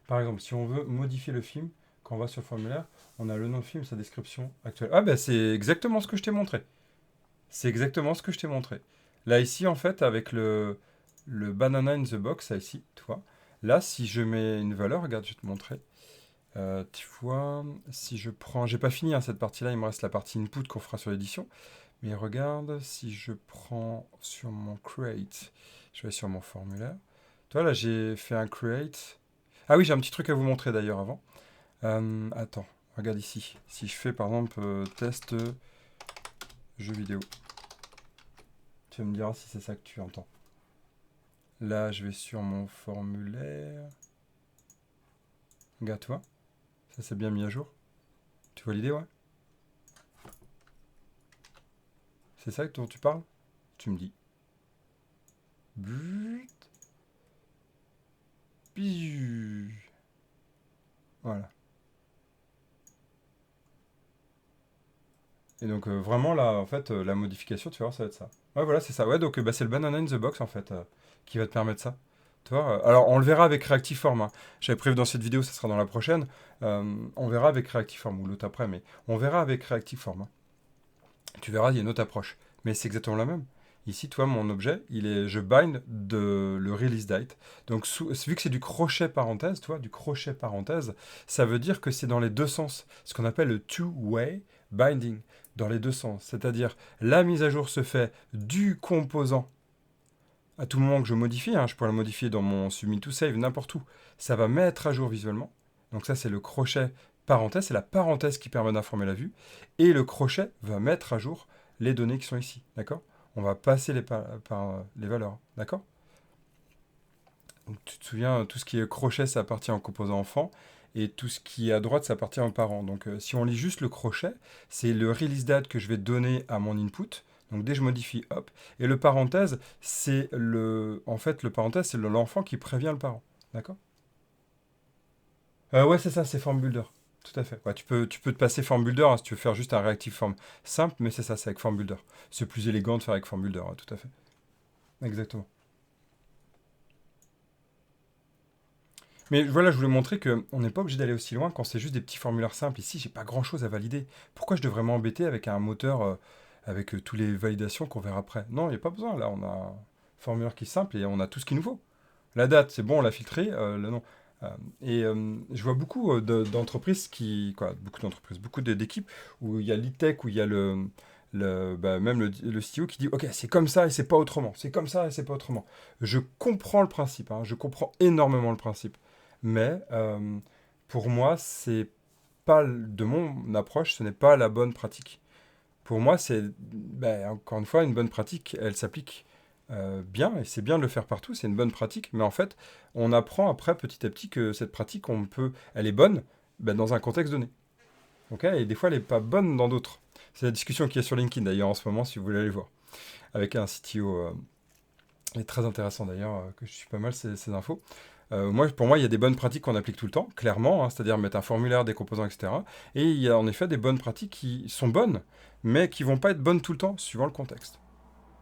Par exemple, si on veut modifier le film, quand on va sur le formulaire, on a le nom du film, sa description actuelle. Ah ben c'est exactement ce que je t'ai montré. C'est exactement ce que je t'ai montré. Là ici en fait avec le banana in the box, là ici, tu vois. Là si je mets une valeur, regarde je vais te montrer. Tu vois, si je prends... J'ai pas fini hein, cette partie-là, il me reste la partie input qu'on fera sur l'édition. Mais regarde, si je prends sur mon create, je vais sur mon formulaire. Tu vois, là, j'ai fait un create. Ah oui, j'ai un petit truc à vous montrer d'ailleurs avant. Attends, regarde ici. Si je fais par exemple test jeu vidéo, tu me diras si c'est ça que tu entends. Là, je vais sur mon formulaire. Regarde, toi. Ça, c'est bien mis à jour. Tu vois l'idée, ouais? C'est ça dont tu parles? Tu me dis. But. Piu. Voilà. Et donc vraiment là, en fait, la modification, tu vas voir, ça va être ça. Ouais, voilà, c'est ça. Ouais, donc bah, c'est le banana in the box en fait qui va te permettre ça. Tu vois, alors on le verra avec Reactive Form, hein. J'avais prévu dans cette vidéo, ça sera dans la prochaine. On verra avec Reactive Form ou l'autre après, mais on verra avec Reactive Form, hein. Tu verras, il y a une autre approche. Mais c'est exactement la même. Ici, toi, mon objet, je bind le release date. Donc, vu que c'est du crochet parenthèse, tu vois, du crochet parenthèse, ça veut dire que c'est dans les deux sens. Ce qu'on appelle le two-way binding. Dans les deux sens. C'est-à-dire, la mise à jour se fait du composant à tout moment que je modifie. Hein, je pourrais le modifier dans mon submit to save, n'importe où. Ça va mettre à jour visuellement. Donc, ça, c'est le crochet parenthèse. C'est la parenthèse qui permet d'informer la vue. Et le crochet va mettre à jour les données qui sont ici. D'accord? On va passer par les valeurs. D'accord? Donc, tu te souviens, tout ce qui est crochet, ça appartient au composant enfant. Et tout ce qui est à droite, ça appartient aux parents. Donc, si on lit juste le crochet, c'est le release date que je vais donner à mon input. Donc, dès que je modifie, hop. Et le parenthèse, c'est en fait, le parenthèse, c'est l'enfant qui prévient le parent. D'accord? Ouais, c'est ça, c'est Form Builder. Tout à fait. Ouais, tu peux te passer Form Builder hein, si tu veux faire juste un Reactive Form simple, mais c'est ça, c'est avec Form Builder. C'est plus élégant de faire avec Form Builder, ouais, tout à fait. Exactement. Mais voilà, je voulais montrer qu'on n'est pas obligé d'aller aussi loin quand c'est juste des petits formulaires simples. Ici, j'ai pas grand-chose à valider. Pourquoi je devrais m'embêter avec un moteur avec toutes les validations qu'on verra après? Non, il n'y a pas besoin. Là, on a un formulaire qui est simple et on a tout ce qu'il nous faut. La date, c'est bon, on l'a filtré. Le nom. Je vois beaucoup d'entreprises beaucoup d'entreprises, beaucoup d'équipes où il y a l'e-tech, où il y a même le CEO qui dit ok c'est comme ça et c'est pas autrement, c'est comme ça et c'est pas autrement. Je comprends le principe, hein, je comprends énormément le principe, mais pour moi c'est pas de mon approche, ce n'est pas la bonne pratique. Pour moi c'est encore une fois une bonne pratique, elle s'applique bien, et c'est bien de le faire partout, c'est une bonne pratique, mais en fait, on apprend après petit à petit que cette pratique, elle est bonne dans un contexte donné. Ok, et des fois, elle n'est pas bonne dans d'autres. C'est la discussion qu'il y a sur LinkedIn d'ailleurs en ce moment, si vous voulez aller voir, avec un CTO. Il est très intéressant d'ailleurs, que je suis pas mal ces infos. Pour moi, il y a des bonnes pratiques qu'on applique tout le temps, clairement, hein, c'est-à-dire mettre un formulaire, des composants, etc. Et il y a en effet des bonnes pratiques qui sont bonnes, mais qui vont pas être bonnes tout le temps, suivant le contexte.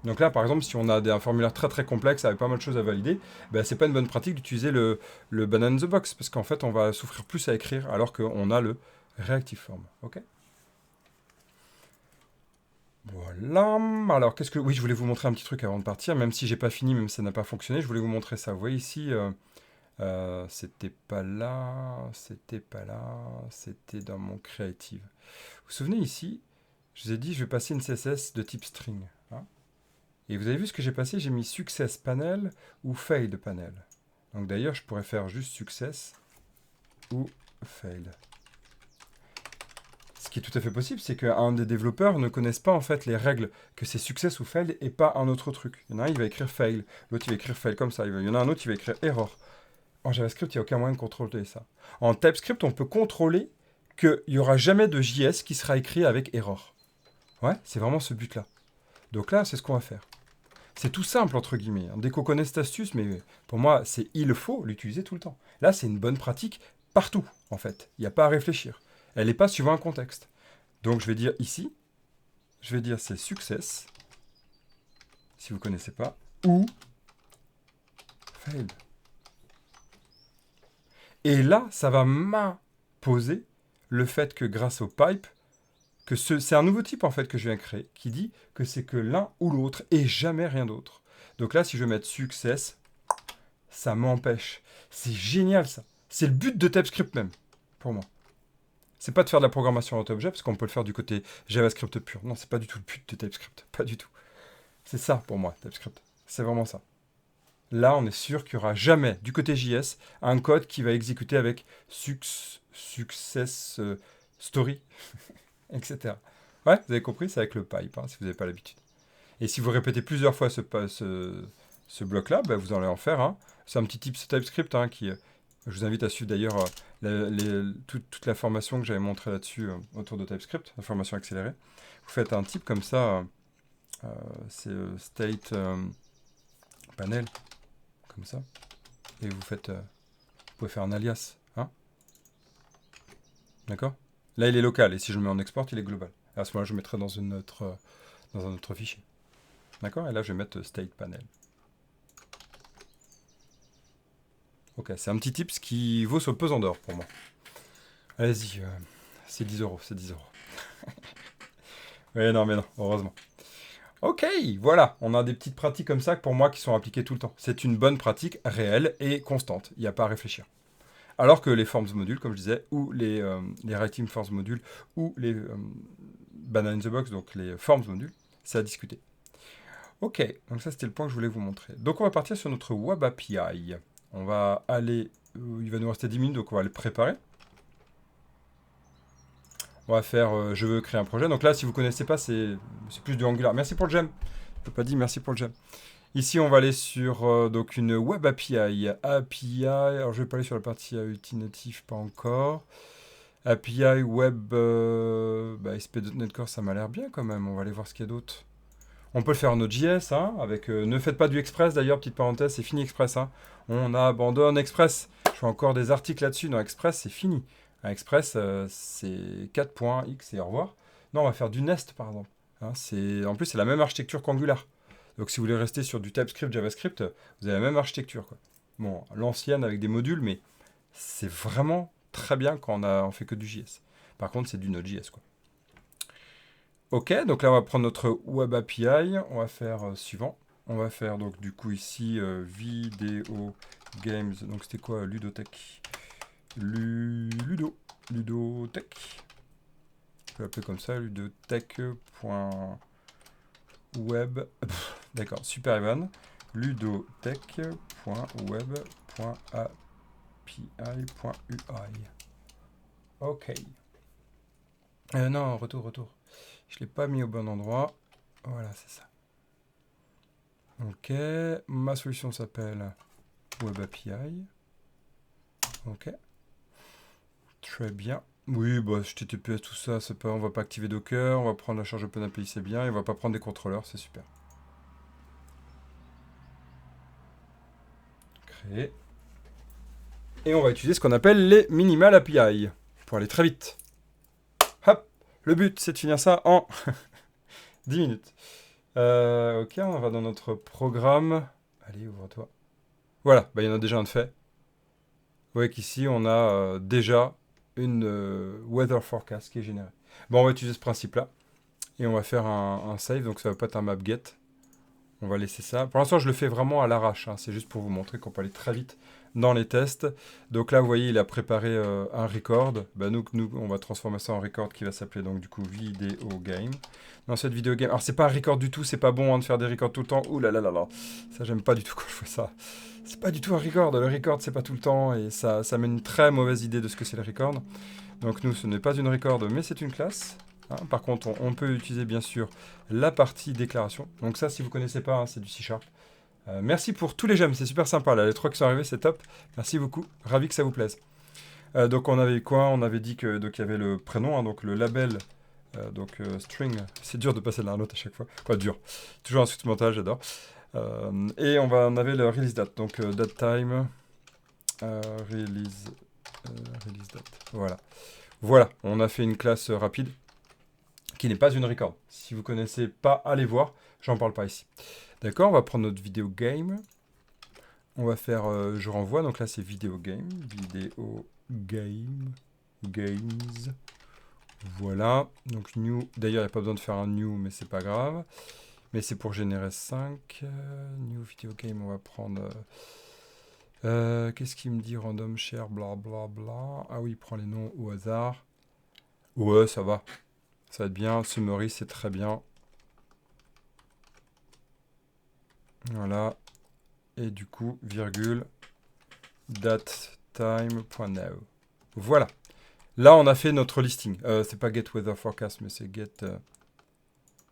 Donc là, par exemple, si on a un formulaire très très complexe avec pas mal de choses à valider, ben, c'est pas une bonne pratique d'utiliser le banana in the box, parce qu'en fait, on va souffrir plus à écrire, alors qu'on a le reactive form. Ok. Voilà. Alors, qu'est-ce que... Oui, je voulais vous montrer un petit truc avant de partir, même si j'ai pas fini, même si ça n'a pas fonctionné, je voulais vous montrer ça. Vous voyez ici, c'était pas là, c'était pas là, c'était dans mon creative. Vous vous souvenez ici, je vous ai dit, je vais passer une CSS de type string. Hein. Et vous avez vu ce que j'ai passé? J'ai mis success panel ou failed panel. Donc d'ailleurs, je pourrais faire juste success ou failed. Ce qui est tout à fait possible, c'est qu'un des développeurs ne connaisse pas en fait les règles que c'est success ou failed et pas un autre truc. Il y en a un, il va écrire fail, l'autre il va écrire fail comme ça, il y en a un autre, il va écrire error. En JavaScript, il n'y a aucun moyen de contrôler ça. En TypeScript, on peut contrôler qu'il n'y aura jamais de JS qui sera écrit avec error. Ouais, c'est vraiment ce but-là. Donc là, c'est ce qu'on va faire. C'est tout simple, entre guillemets. Dès qu'on connaît cette astuce, mais pour moi, c'est il faut l'utiliser tout le temps. Là, c'est une bonne pratique partout, en fait. Il n'y a pas à réfléchir. Elle n'est pas suivant un contexte. Donc, je vais dire ici, je vais dire c'est success, si vous ne connaissez pas, ou failed. Et là, ça va m'imposer le fait que grâce au pipe, c'est un nouveau type en fait que je viens de créer, qui dit que c'est que l'un ou l'autre et jamais rien d'autre. Donc là, si je veux mettre success, ça m'empêche. C'est génial ça. C'est le but de TypeScript même, pour moi. C'est pas de faire de la programmation en objet, parce qu'on peut le faire du côté JavaScript pur. Non, c'est pas du tout le but de TypeScript. Pas du tout. C'est ça pour moi, TypeScript. C'est vraiment ça. Là, on est sûr qu'il n'y aura jamais, du côté JS, un code qui va exécuter avec success story, etc. Ouais, vous avez compris, c'est avec le pipe, hein, si vous n'avez pas l'habitude. Et si vous répétez plusieurs fois ce bloc-là, bah, vous allez en faire un. C'est un petit tips TypeScript hein, qui... je vous invite à suivre d'ailleurs toute la formation que j'avais montrée là-dessus autour de TypeScript, la formation accélérée. Vous faites un type comme ça, c'est state panel, comme ça. Et vous faites... vous pouvez faire un alias. Hein. D'accord. Là, il est local, et si je le mets en export, il est global. Et à ce moment-là, je le mettrai dans un autre fichier. D'accord. Et là, je vais mettre state panel. Ok, c'est un petit tips qui vaut sur le pesant d'or pour moi. Allez-y, c'est 10 euros, c'est 10 euros. Ouais, non, mais non, heureusement. Ok, voilà, on a des petites pratiques comme ça pour moi qui sont appliquées tout le temps. C'est une bonne pratique réelle et constante, il n'y a pas à réfléchir. Alors que les forms modules, comme je disais, ou les writing forms modules, ou les banana in the box, donc les forms modules, c'est à discuter. Ok, donc ça c'était le point que je voulais vous montrer. Donc on va partir sur notre Web API. On va aller, il va nous rester 10 minutes, donc on va le préparer. On va faire, je veux créer un projet. Donc là, si vous ne connaissez pas, c'est plus du Angular. Merci pour le gem. Je n'ai pas dit merci pour le gem. Ici, on va aller sur donc une Web API. API, alors je vais pas aller sur la partie AUT native, pas encore. API Web SP.NET Core, ça m'a l'air bien quand même. On va aller voir ce qu'il y a d'autre. On peut le faire en Node.js, hein, avec... ne faites pas du Express d'ailleurs, petite parenthèse, c'est fini Express. Hein. On abandonne Express. Je fais encore des articles là-dessus. Dans Express, c'est fini. Un Express, c'est 4 points, X et au revoir. Non, on va faire du Nest, par exemple. Hein, en plus, c'est la même architecture qu'Angular. Donc si vous voulez rester sur du TypeScript, JavaScript, vous avez la même architecture. Quoi. Bon, l'ancienne avec des modules, mais c'est vraiment très bien quand on fait que du JS. Par contre, c'est du Node.js, quoi. Ok, donc là on va prendre notre Web API, on va faire suivant. On va faire donc du coup ici vidéo games, donc c'était quoi Ludotech Ludotech. Je peux l'appeler comme ça, ludotech.web. D'accord, super Evan. ludotech.web.api.ui. Ok. Non, retour. Je ne l'ai pas mis au bon endroit. Voilà, c'est ça. Ok, ma solution s'appelle Web API. Ok, très bien. Oui, bah, HTTPS, tout ça, c'est pas, on va pas activer Docker, on va prendre la charge OpenAPI, c'est bien, et on va pas prendre des contrôleurs, c'est super. Créer. Et on va utiliser ce qu'on appelle les minimal API pour aller très vite. Hop, le but, c'est de finir ça en 10 minutes. Ok, on va dans notre programme. Allez, ouvre-toi. Voilà, bah, il y en a déjà un de fait. Vous voyez qu'ici, on a déjà une weather forecast qui est générée. Bon, on va utiliser ce principe-là. Et on va faire un save, donc ça va pas être un map get. On va laisser ça. Pour l'instant, je le fais vraiment à l'arrache. Hein. C'est juste pour vous montrer qu'on peut aller très vite dans les tests. Donc là, vous voyez, il a préparé un record. Bah, nous, on va transformer ça en record qui va s'appeler donc du coup vidéo game. Dans cette vidéo game, alors c'est pas un record du tout, c'est pas bon hein, de faire des records tout le temps. Ouh là là là là, ça j'aime pas du tout quand je fais ça. C'est pas du tout un record. Le record, c'est pas tout le temps et ça mène une très mauvaise idée de ce que c'est le record. Donc nous, ce n'est pas une record, mais c'est une classe. Hein. Par contre, on peut utiliser bien sûr la partie déclaration. Donc ça, si vous ne connaissez pas, hein, c'est du C#. Merci pour tous les j'aime, c'est super sympa. Là, les 3 qui sont arrivés, c'est top. Merci beaucoup, ravi que ça vous plaise. Donc on avait quoi? On avait dit que donc il y avait le prénom, hein, donc le label, string. C'est dur de passer de l'un à l'autre à chaque fois. Quoi, dur. Toujours un script mental, j'adore. Et on avait le release date, donc date time, release date. Voilà. Voilà, on a fait une classe rapide qui n'est pas une record. Si vous ne connaissez pas, allez voir. J'en parle pas ici. D'accord, on va prendre notre vidéo game. On va faire je renvoie. Donc là, c'est vidéo game. Vidéo game. Games. Voilà. Donc new. D'ailleurs, il n'y a pas besoin de faire un new, mais c'est pas grave. Mais c'est pour générer 5. New video game, on va prendre. Qu'est-ce qu'il me dit? Random share, bla bla bla. Ah oui, il prend les noms au hasard. Ouais, ça va. Ça va être bien. Summary, c'est très bien. Voilà. Et du coup, virgule, datetime.now. Voilà. Là, on a fait notre listing. C'est pas get weather forecast, mais c'est get...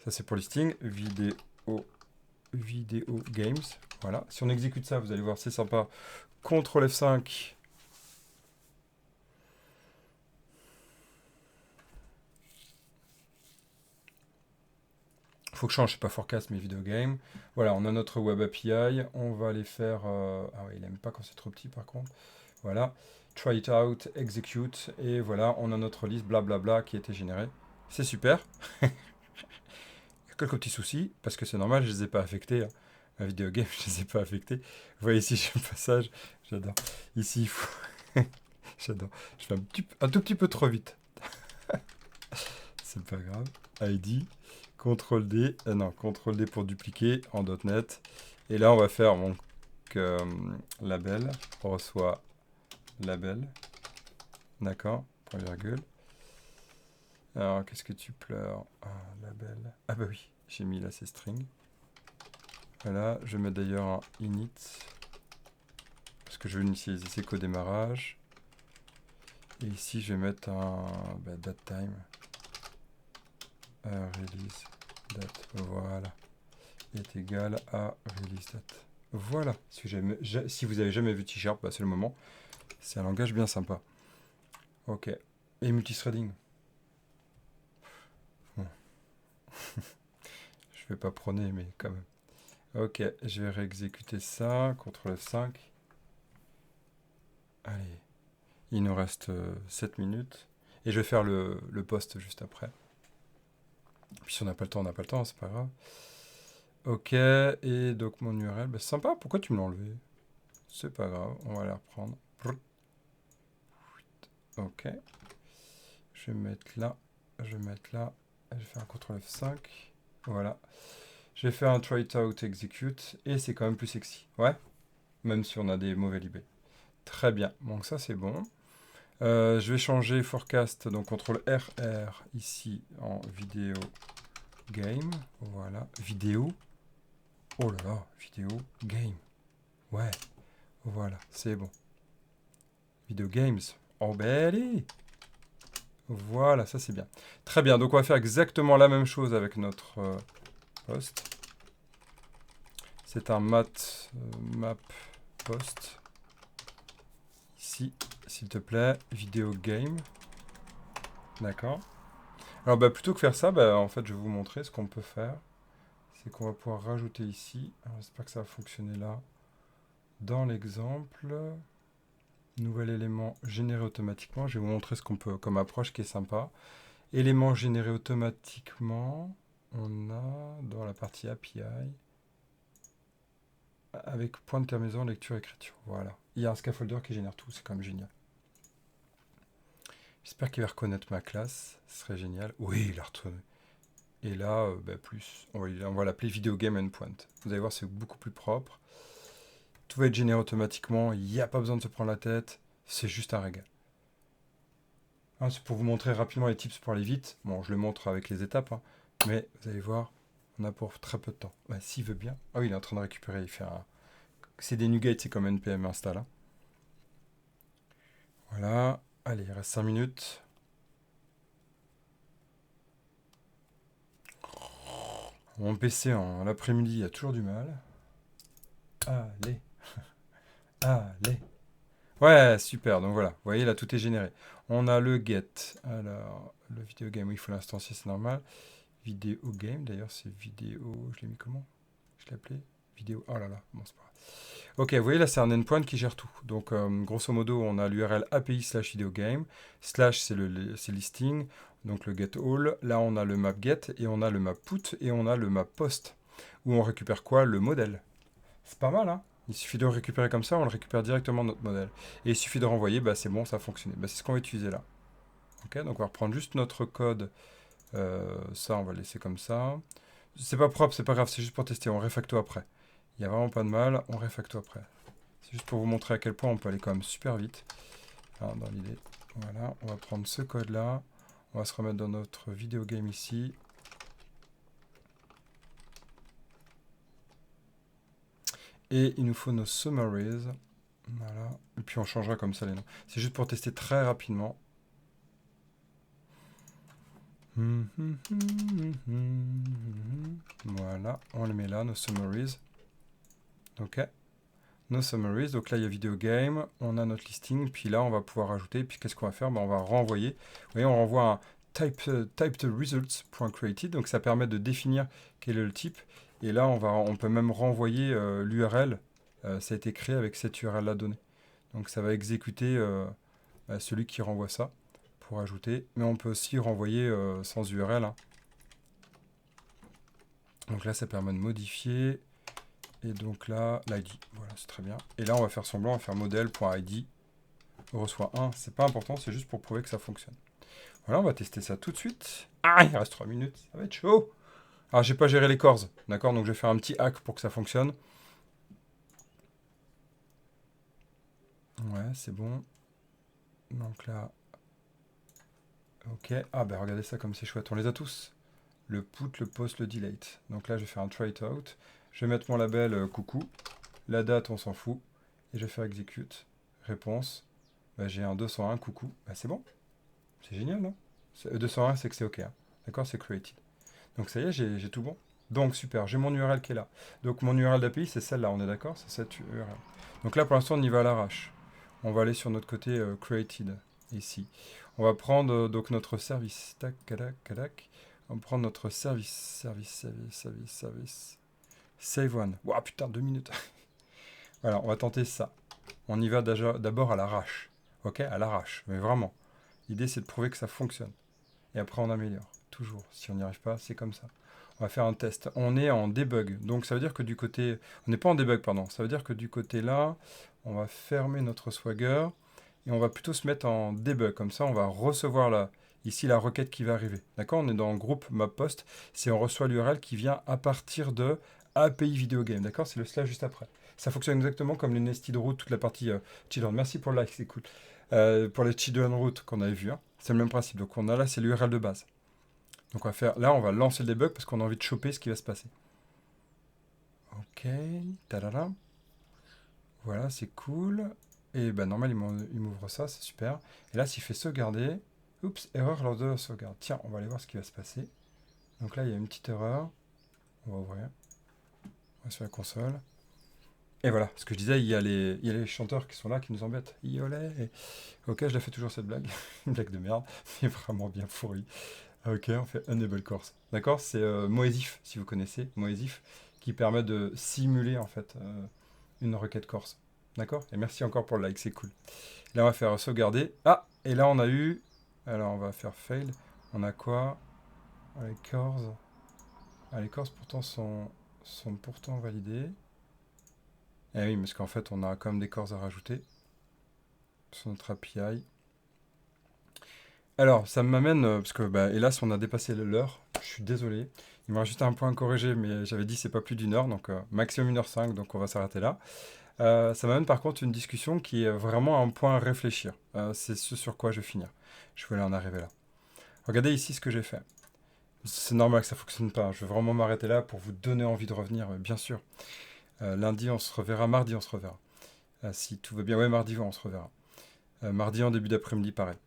ça, c'est pour listing. Vidéo games. Voilà. Si on exécute ça, vous allez voir, c'est sympa. CTRL F5. Faut que je change, c'est pas forecast, mais vidéo game. Voilà, on a notre web API. On va aller faire... Ah ouais, il aime pas quand c'est trop petit, par contre. Voilà. Try it out, execute. Et voilà, on a notre liste blablabla qui a été générée. C'est super. Il y a quelques petits soucis, parce que c'est normal, je les ai pas affectés. Hein. Ma vidéo game, je les ai pas affectés. Vous voyez ici, j'ai un passage. J'adore. Ici, il faut... J'adore. Je fais un tout petit peu trop vite. C'est pas grave. ID. CTRL D, non, CTRL D pour dupliquer en .NET. Et là, on va faire donc label, on reçoit label, d'accord, point virgule. Alors, qu'est-ce que tu pleures? Ah, label. Ah bah oui, j'ai mis là ces strings. Voilà, je vais mettre d'ailleurs un init, parce que je vais initialiser ces qu'au démarrage. Et ici, je vais mettre un datetime. Release date, voilà, est égal à release date. Voilà, si vous avez jamais vu C#, bah, c'est le moment. C'est un langage bien sympa. Ok. Et multithreading. Bon. Je vais pas prôner, mais quand même. Ok, je vais réexécuter ça. CTRL F5. Allez. Il nous reste 7 minutes. Et je vais faire le post juste après. Puis si on n'a pas le temps, on n'a pas le temps, c'est pas grave. Ok, et donc mon URL, bah, c'est sympa, pourquoi tu me l'as enlevé? C'est pas grave, on va la reprendre. Ok. Je vais mettre là, je vais mettre là, je vais faire un CTRL F5. Voilà. Je vais faire un try it out execute, et c'est quand même plus sexy. Ouais, même si on a des mauvais libés. Très bien, donc ça c'est bon. Je vais changer forecast, donc CTRL RR ici en vidéo game. Voilà, vidéo. Oh là là, vidéo game. Ouais, voilà, c'est bon. Vidéo games. Oh ben allez. Voilà, ça c'est bien. Très bien, donc on va faire exactement la même chose avec notre post. C'est un map post. Ici, s'il te plaît, vidéo game. D'accord. Alors, bah, plutôt que faire ça, bah, en fait, je vais vous montrer ce qu'on peut faire. C'est qu'on va pouvoir rajouter ici. J'espère que ça va fonctionner là. Dans l'exemple, nouvel élément généré automatiquement. Je vais vous montrer ce qu'on peut comme approche qui est sympa. Élément généré automatiquement. On a dans la partie API avec point de terminaison lecture écriture. Voilà. Il y a un scaffolder qui génère tout. C'est quand même génial. J'espère qu'il va reconnaître ma classe. Ce serait génial. Oui, il a retrouvé. Et là, bah, plus. On va l'appeler Video Game Endpoint. Vous allez voir, c'est beaucoup plus propre. Tout va être généré automatiquement. Il n'y a pas besoin de se prendre la tête. C'est juste un régal. Hein, c'est pour vous montrer rapidement les tips pour aller vite. Bon, je le montre avec les étapes. Hein, mais vous allez voir, on a pour très peu de temps. Bah, s'il veut bien. Ah oui, il est en train de récupérer. Il fait un... C'est des NuGet, c'est comme NPM install. Hein. Voilà. Allez, il reste 5 minutes. Mon PC en l'après-midi a toujours du mal. Allez. Allez. Ouais, super. Donc voilà. Vous voyez, là, tout est généré. On a le get. Alors, le vidéo game, oui, il faut l'instancier, c'est normal. Vidéo game, d'ailleurs, c'est vidéo... Je l'ai mis comment? Je l'ai appelé vidéo... Oh là là, bon, c'est pas grave. Ok, vous voyez, là, c'est un endpoint qui gère tout. Donc, grosso modo, on a l'URL API/videogame. Slash, c'est listing. Donc, le get all. Là, on a le map get et on a le map put et on a le map post. Où on récupère quoi? Le modèle. C'est pas mal, hein? Il suffit de le récupérer comme ça, on le récupère directement notre modèle. Et il suffit de renvoyer, bah, c'est bon, ça a fonctionné. Bah, c'est ce qu'on va utiliser là. Ok, donc on va reprendre juste notre code. Ça, on va le laisser comme ça. C'est pas propre, c'est pas grave, c'est juste pour tester. On refacto après. Il n'y a vraiment pas de mal, on refacto après. C'est juste pour vous montrer à quel point on peut aller quand même super vite. Hein, dans l'idée. Voilà, on va prendre ce code-là. On va se remettre dans notre vidéo game ici. Et il nous faut nos summaries. Voilà. Et puis on changera comme ça les noms. C'est juste pour tester très rapidement. Voilà, on les met là, nos summaries. Ok. Nos summaries. Donc là, il y a vidéo game. On a notre listing. Puis là, on va pouvoir rajouter. Puis qu'est-ce qu'on va faire? On va renvoyer. Vous voyez, on renvoie un typed results.created. Donc ça permet de définir quel est le type. Et là, on peut même renvoyer l'URL. Ça a été créé avec cette URL-là donnée. Donc ça va exécuter celui qui renvoie ça pour ajouter. Mais on peut aussi renvoyer sans URL. Hein. Donc là, ça permet de modifier. Et donc là, l'ID. Voilà, c'est très bien. Et là, on va faire semblant, on va faire modèle.id reçoit 1. C'est pas important, c'est juste pour prouver que ça fonctionne. Voilà, on va tester ça tout de suite. Ah, il reste 3 minutes. Ça va être chaud. Alors, j'ai pas géré les cores. D'accord, donc je vais faire un petit hack pour que ça fonctionne. Ouais, c'est bon. Donc là... Ok. Ah, ben regardez ça comme c'est chouette. On les a tous. Le put, le post, le delete. Donc là, je vais faire un try it out. Je vais mettre mon label coucou. La date, on s'en fout. Et je vais faire execute. Réponse. Bah, j'ai un 201 coucou. Bah, c'est bon. C'est génial, non? 201, c'est que c'est OK. Hein. D'accord, c'est created. Donc ça y est, j'ai tout bon. Donc super, j'ai mon URL qui est là. Donc mon URL d'API, c'est celle-là, on est d'accord? C'est cette URL. Donc là, pour l'instant, on y va à l'arrache. On va aller sur notre côté created, ici. On va prendre donc notre service. Tac, cadac, cadac. On va prendre notre service. Save one. Ouah, putain, 2 minutes. Voilà, on va tenter ça. On y va d'abord à l'arrache. Ok, à l'arrache, mais vraiment. L'idée, c'est de prouver que ça fonctionne. Et après, on améliore. Toujours. Si on n'y arrive pas, c'est comme ça. On va faire un test. On est en debug. Donc, ça veut dire que du côté... On n'est pas en debug, pardon. Ça veut dire que du côté là, on va fermer notre Swagger. Et on va plutôt se mettre en debug. Comme ça, on va recevoir ici la requête qui va arriver. D'accord? On est dans le groupe mappost. C'est on reçoit l'URL qui vient à partir de API Video Game. D'accord? C'est le slash juste après. Ça fonctionne exactement comme les nested routes, toute la partie children. Merci pour le like, c'est cool. Pour les children routes qu'on avait vu. Hein. C'est le même principe. Donc on a là, c'est l'URL de base. Donc on va faire, là, on va lancer le debug parce qu'on a envie de choper ce qui va se passer. Ok, tadada. Voilà, c'est cool. Et ben normal, il m'ouvre ça, c'est super. Et là, s'il fait sauvegarder, oups, erreur lors de la sauvegarde. Tiens, on va aller voir ce qui va se passer. Donc là, il y a une petite erreur. On va ouvrir. On va sur la console. Et voilà, ce que je disais, il y a les chanteurs qui sont là, qui nous embêtent. Yolet. Ok, je la fais toujours cette blague. Une blague de merde, mais vraiment bien pourrie. Ok, on fait Unable Course. D'accord. C'est Moesif, si vous connaissez. Moesif, qui permet de simuler en fait une requête Corse. D'accord. Et merci encore pour le like, c'est cool. Là, on va faire sauvegarder. Ah, et là, on a eu. Alors, on va faire fail. On a quoi? Les cores. Ah, les cores pourtant sont pourtant validés. Eh oui, parce qu'en fait, on a quand même des cores à rajouter sur notre API. Alors, ça m'amène, parce que, bah, hélas, on a dépassé l'heure. Je suis désolé. Il me reste juste un point corrigé, mais j'avais dit c'est pas plus d'une heure, donc maximum 1h05, donc on va s'arrêter là. Ça m'amène par contre une discussion qui est vraiment un point à réfléchir. C'est ce sur quoi je vais finir. Je voulais en arriver là. Regardez ici ce que j'ai fait. C'est normal que ça ne fonctionne pas. Je vais vraiment m'arrêter là pour vous donner envie de revenir, bien sûr. Lundi, on se reverra. Mardi, on se reverra. Si tout va bien. Ouais, mardi, on se reverra. Mardi, en début d'après-midi, pareil.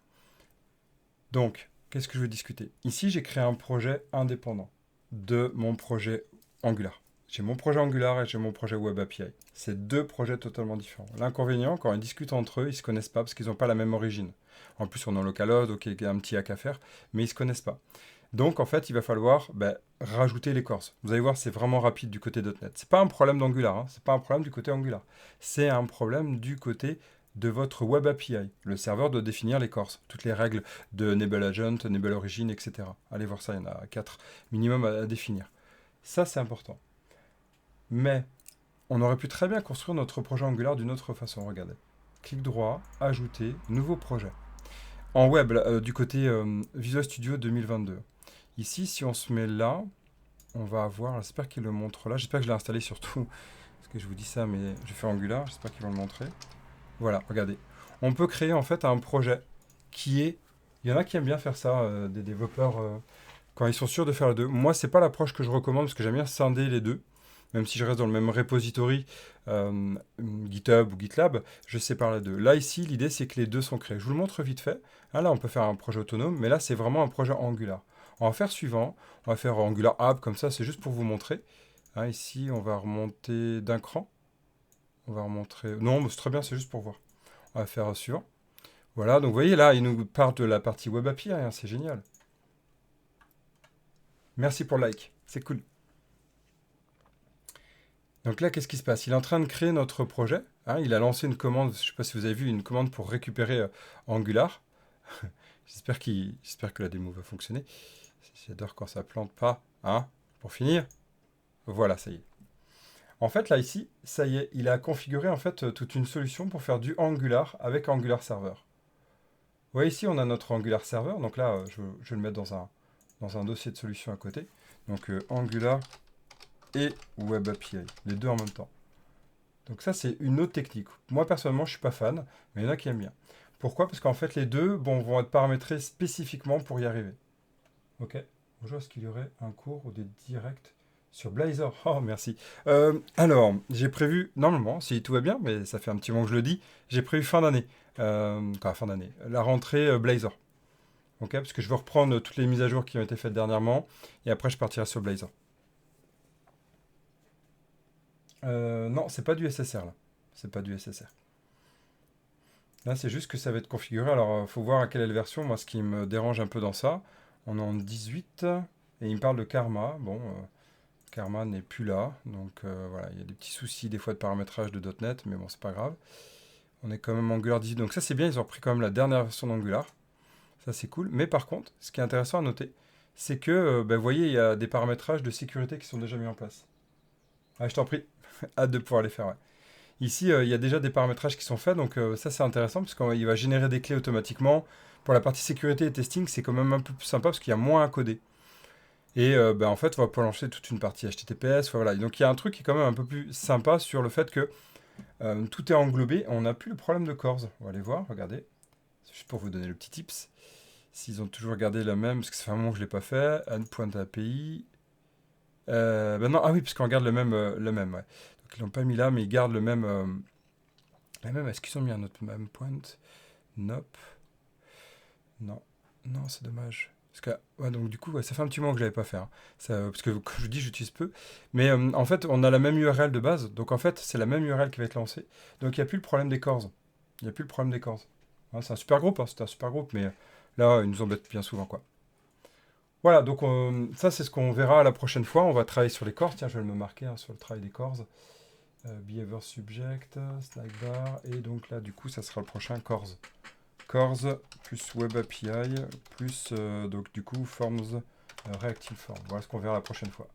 Donc, qu'est-ce que je veux discuter? Ici, j'ai créé un projet indépendant de mon projet Angular. J'ai mon projet Angular et j'ai mon projet Web API. C'est deux projets totalement différents. L'inconvénient, quand ils discutent entre eux, ils ne se connaissent pas parce qu'ils n'ont pas la même origine. En plus, on est en localhost, donc il y a un petit hack à faire, mais ils ne se connaissent pas. Donc, en fait, il va falloir rajouter les corses. Vous allez voir, c'est vraiment rapide du côté .NET. C'est pas un problème d'Angular, hein. C'est pas un problème du côté Angular. C'est un problème du côté de votre Web API. Le serveur doit définir les corses, toutes les règles de Enable Agent, Enable Origin, etc. Allez voir ça, il y en a 4 minimum à définir. Ça, c'est important. Mais on aurait pu très bien construire notre projet Angular d'une autre façon. Regardez. Clic droit, ajouter, nouveau projet. En web, du côté Visual Studio 2022. Ici, si on se met là, on va avoir, j'espère qu'il le montre là, j'espère que je l'ai installé surtout, parce que je vous dis ça, mais je fais Angular, j'espère qu'ils vont le montrer. Voilà, regardez. On peut créer en fait un projet qui est... Il y en a qui aiment bien faire ça, des développeurs, quand ils sont sûrs de faire les deux. Moi, c'est pas l'approche que je recommande, parce que j'aime bien scinder les deux. Même si je reste dans le même repository, GitHub ou GitLab, je sépare les deux. Là, ici, l'idée, c'est que les deux sont créés. Je vous le montre vite fait. Ah, là, on peut faire un projet autonome, mais là, c'est vraiment un projet Angular. On va faire suivant. On va faire Angular App, comme ça, c'est juste pour vous montrer. Hein, ici, on va remonter d'un cran. On va remontrer... Non, mais c'est très bien, c'est juste pour voir. On va faire suivant. Voilà, donc vous voyez, là, il nous parle de la partie Web API, hein, c'est génial. Merci pour le like, c'est cool. Donc là, qu'est-ce qui se passe? Il est en train de créer notre projet. Hein, il a lancé une commande, je ne sais pas si vous avez vu, une commande pour récupérer Angular. j'espère que la démo va fonctionner. J'adore quand ça plante pas. Hein, pour finir, voilà, ça y est. En fait, là, ici, ça y est, il a configuré en fait toute une solution pour faire du Angular avec Angular Server. Vous voyez ici, on a notre Angular Server. Donc là, je vais le mettre dans un dossier de solution à côté. Donc Angular et Web API, les deux en même temps. Donc ça, c'est une autre technique. Moi, personnellement, je ne suis pas fan, mais il y en a qui aiment bien. Pourquoi? Parce qu'en fait, les deux vont être paramétrés spécifiquement pour y arriver. Ok. Bonjour, est-ce qu'il y aurait un cours ou des directs sur Blazor? Oh, merci. Alors, j'ai prévu, normalement, si tout va bien, mais ça fait un petit moment que je le dis, j'ai prévu fin d'année. Fin d'année. La rentrée Blazor. Ok, parce que je veux reprendre toutes les mises à jour qui ont été faites dernièrement, et après, je partirai sur Blazor. Non, c'est pas du SSR là. C'est pas du SSR. Là, c'est juste que ça va être configuré. Alors, il faut voir à quelle est la version. Moi, ce qui me dérange un peu dans ça, on est en 18 et il me parle de Karma. Bon, Karma n'est plus là. Donc, voilà, il y a des petits soucis des fois de paramétrage de .NET, mais bon, c'est pas grave. On est quand même Angular 18. Donc, ça, c'est bien. Ils ont repris quand même la dernière version d'Angular. Ça, c'est cool. Mais par contre, ce qui est intéressant à noter, c'est que, vous voyez, il y a des paramétrages de sécurité qui sont déjà mis en place. Ah, je t'en prie. Hâte de pouvoir les faire, ouais. Ici, il y a déjà des paramétrages qui sont faits, donc ça c'est intéressant parce qu'il va générer des clés automatiquement. Pour la partie sécurité et testing, c'est quand même un peu plus sympa parce qu'il y a moins à coder. Et en fait, on va pouvoir lancer toute une partie HTTPS. Voilà. Donc il y a un truc qui est quand même un peu plus sympa sur le fait que tout est englobé. On n'a plus le problème de cores. On va aller voir, regardez. C'est juste pour vous donner le petit tips. S'ils ont toujours gardé la même, parce que ça fait un moment que je ne l'ai pas fait. Add.api. Non, ah oui, parce qu'on garde le même, ouais. Donc ils l'ont pas mis là, mais ils gardent le même. Est-ce qu'ils ont mis un autre même point? Nope. Non. Non, c'est dommage. Parce que, ouais, donc du coup, ouais, ça fait un petit moment que je l'avais pas fait, hein. Parce que, comme je dis, j'utilise peu. Mais en fait, on a la même URL de base. Donc en fait, c'est la même URL qui va être lancée. Donc il n'y a plus le problème des cores. Il n'y a plus le problème des cores. Ouais, c'est un super groupe, hein, c'est un super groupe, mais là, ils nous embêtent bien souvent, quoi. Voilà, donc ça, c'est ce qu'on verra la prochaine fois. On va travailler sur les cores. Tiens, je vais me marquer, hein, sur le travail des cores. Behavior subject, slide bar. Et donc là, du coup, ça sera le prochain cores. Cores plus Web API plus donc du coup Forms Reactive Forms. Voilà ce qu'on verra la prochaine fois.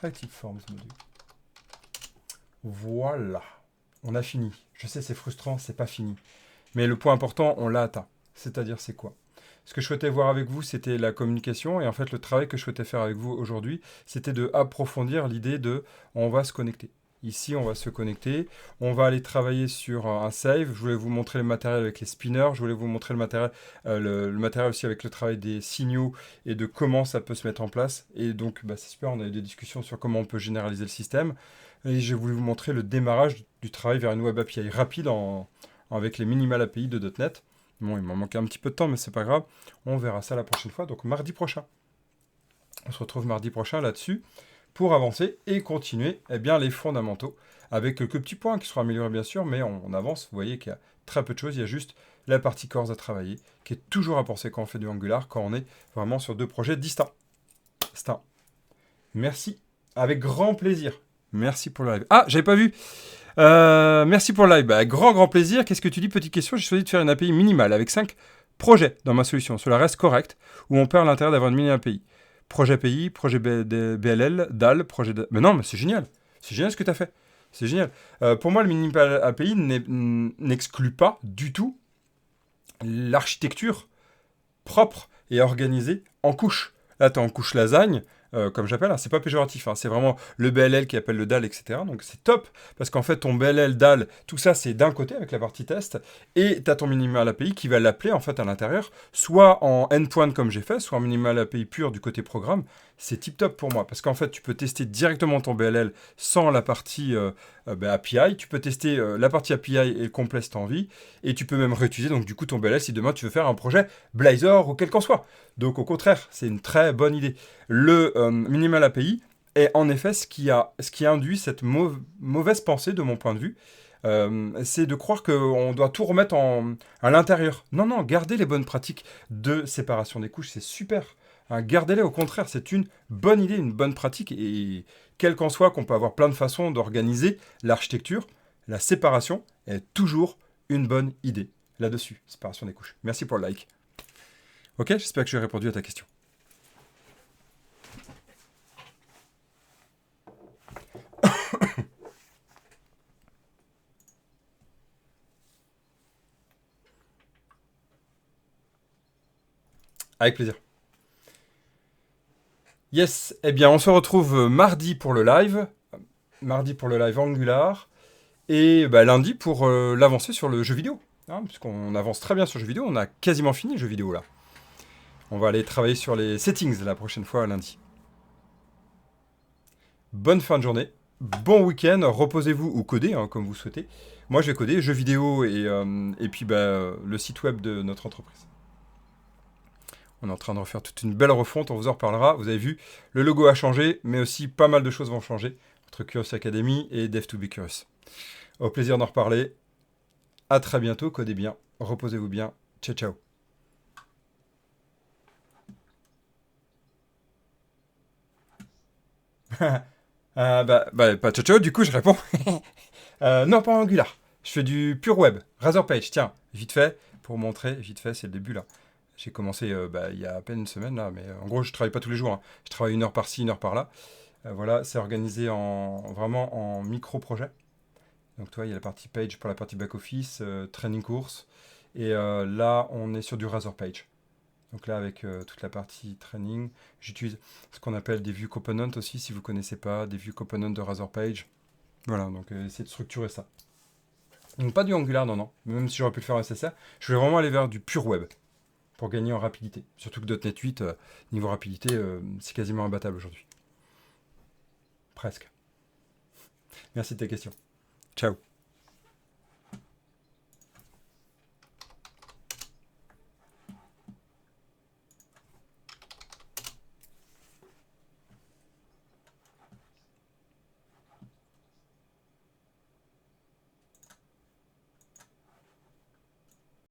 Reactive Forms module. Voilà. On a fini. Je sais, c'est frustrant, c'est pas fini. Mais le point important, on l'a atteint. C'est-à-dire, c'est quoi? Ce que je souhaitais voir avec vous, c'était la communication. Et en fait, le travail que je souhaitais faire avec vous aujourd'hui, c'était de approfondir l'idée de on va se connecter. Ici, on va se connecter. On va aller travailler sur un save. Je voulais vous montrer le matériel avec les spinners. Je voulais vous montrer le matériel, le matériel aussi avec le travail des signaux et de comment ça peut se mettre en place. Et donc, bah, c'est super. On a eu des discussions sur comment on peut généraliser le système. Et j'ai voulu vous montrer le démarrage du travail vers une web API rapide avec les minimal API de .NET. Bon, il m'en manque un petit peu de temps, mais c'est pas grave. On verra ça la prochaine fois, donc mardi prochain. On se retrouve mardi prochain là-dessus pour avancer et continuer les fondamentaux avec quelques petits points qui seront améliorés bien sûr, mais on avance. Vous voyez qu'il y a très peu de choses. Il y a juste la partie cores à travailler qui est toujours à penser quand on fait du Angular, quand on est vraiment sur deux projets distincts. Merci, avec grand plaisir. Merci pour le live. Ah, j'avais pas vu. Merci pour le live. Bah, grand plaisir. Qu'est-ce que tu dis? Petite question. J'ai choisi de faire une API minimale avec 5 projets dans ma solution. Cela reste correct ou on perd l'intérêt d'avoir une mini API. Projet API, projet BLL, DAL, projet... Mais non, mais c'est génial. C'est génial ce que tu as fait. C'est génial. Pour moi, le minimal API n'exclut pas du tout l'architecture propre et organisée en couches. Là, tu es en couche lasagne, comme j'appelle, hein, c'est pas péjoratif, hein, c'est vraiment le BLL qui appelle le DAL, etc. Donc c'est top, parce qu'en fait, ton BLL, DAL, tout ça, c'est d'un côté avec la partie test, et tu as ton minimal API qui va l'appeler en fait à l'intérieur, soit en endpoint comme j'ai fait, soit en minimal API pur du côté programme. C'est tip top pour moi, parce qu'en fait, tu peux tester directement ton BLL sans la partie API, tu peux tester la partie API et le complet si tu as envie, et tu peux même réutiliser donc du coup ton BLL si demain tu veux faire un projet Blazor ou quel qu'en soit. Donc au contraire, c'est une très bonne idée. Le minimal API est en effet ce qui a induit cette mauvaise pensée de mon point de vue. C'est de croire qu'on doit tout remettre à l'intérieur. Non, gardez les bonnes pratiques de séparation des couches, c'est super. Hein, gardez-les, au contraire, c'est une bonne idée, une bonne pratique. Et quel qu'en soit qu'on peut avoir plein de façons d'organiser l'architecture, la séparation est toujours une bonne idée là-dessus, séparation des couches. Merci pour le like. Ok, j'espère que j'ai répondu à ta question. Avec plaisir. Yes, eh bien on se retrouve mardi pour le live. Mardi pour le live Angular. Et lundi pour l'avancée sur le jeu vidéo. Hein, puisqu'on avance très bien sur le jeu vidéo. On a quasiment fini le jeu vidéo là. On va aller travailler sur les settings la prochaine fois lundi. Bonne fin de journée. Bon week-end. Reposez-vous ou codez hein, comme vous souhaitez. Moi je vais coder jeux vidéo et puis le site web de notre entreprise. On est en train de refaire toute une belle refonte, on vous en reparlera. Vous avez vu, le logo a changé, mais aussi pas mal de choses vont changer entre Curious Academy et Dev2B Curious. Au plaisir d'en reparler. À très bientôt, codez bien, reposez-vous bien. Ciao, ciao. Pas ciao, ciao, du coup je réponds. Non, pas Angular. Je fais du pur web. Razor Page, tiens, vite fait, pour montrer, vite fait, c'est le début là. J'ai commencé il y a à peine une semaine là, mais en gros je travaille pas tous les jours. Hein. Je travaille 1 heure par-ci, 1 heure par-là. Voilà, c'est organisé vraiment en micro-projet. Donc toi, il y a la partie page pour la partie back-office, training course. Et là, on est sur du Razor Page. Donc là, avec toute la partie training, j'utilise ce qu'on appelle des view components aussi, si vous ne connaissez pas, des view components de Razor Page. Voilà, donc essayez de structurer ça. Donc pas du Angular, non. Même si j'aurais pu le faire en SSR, je voulais vraiment aller vers du pur web pour gagner en rapidité. Surtout que .NET 8, niveau rapidité, c'est quasiment imbattable aujourd'hui. Presque. Merci de ta question. Ciao.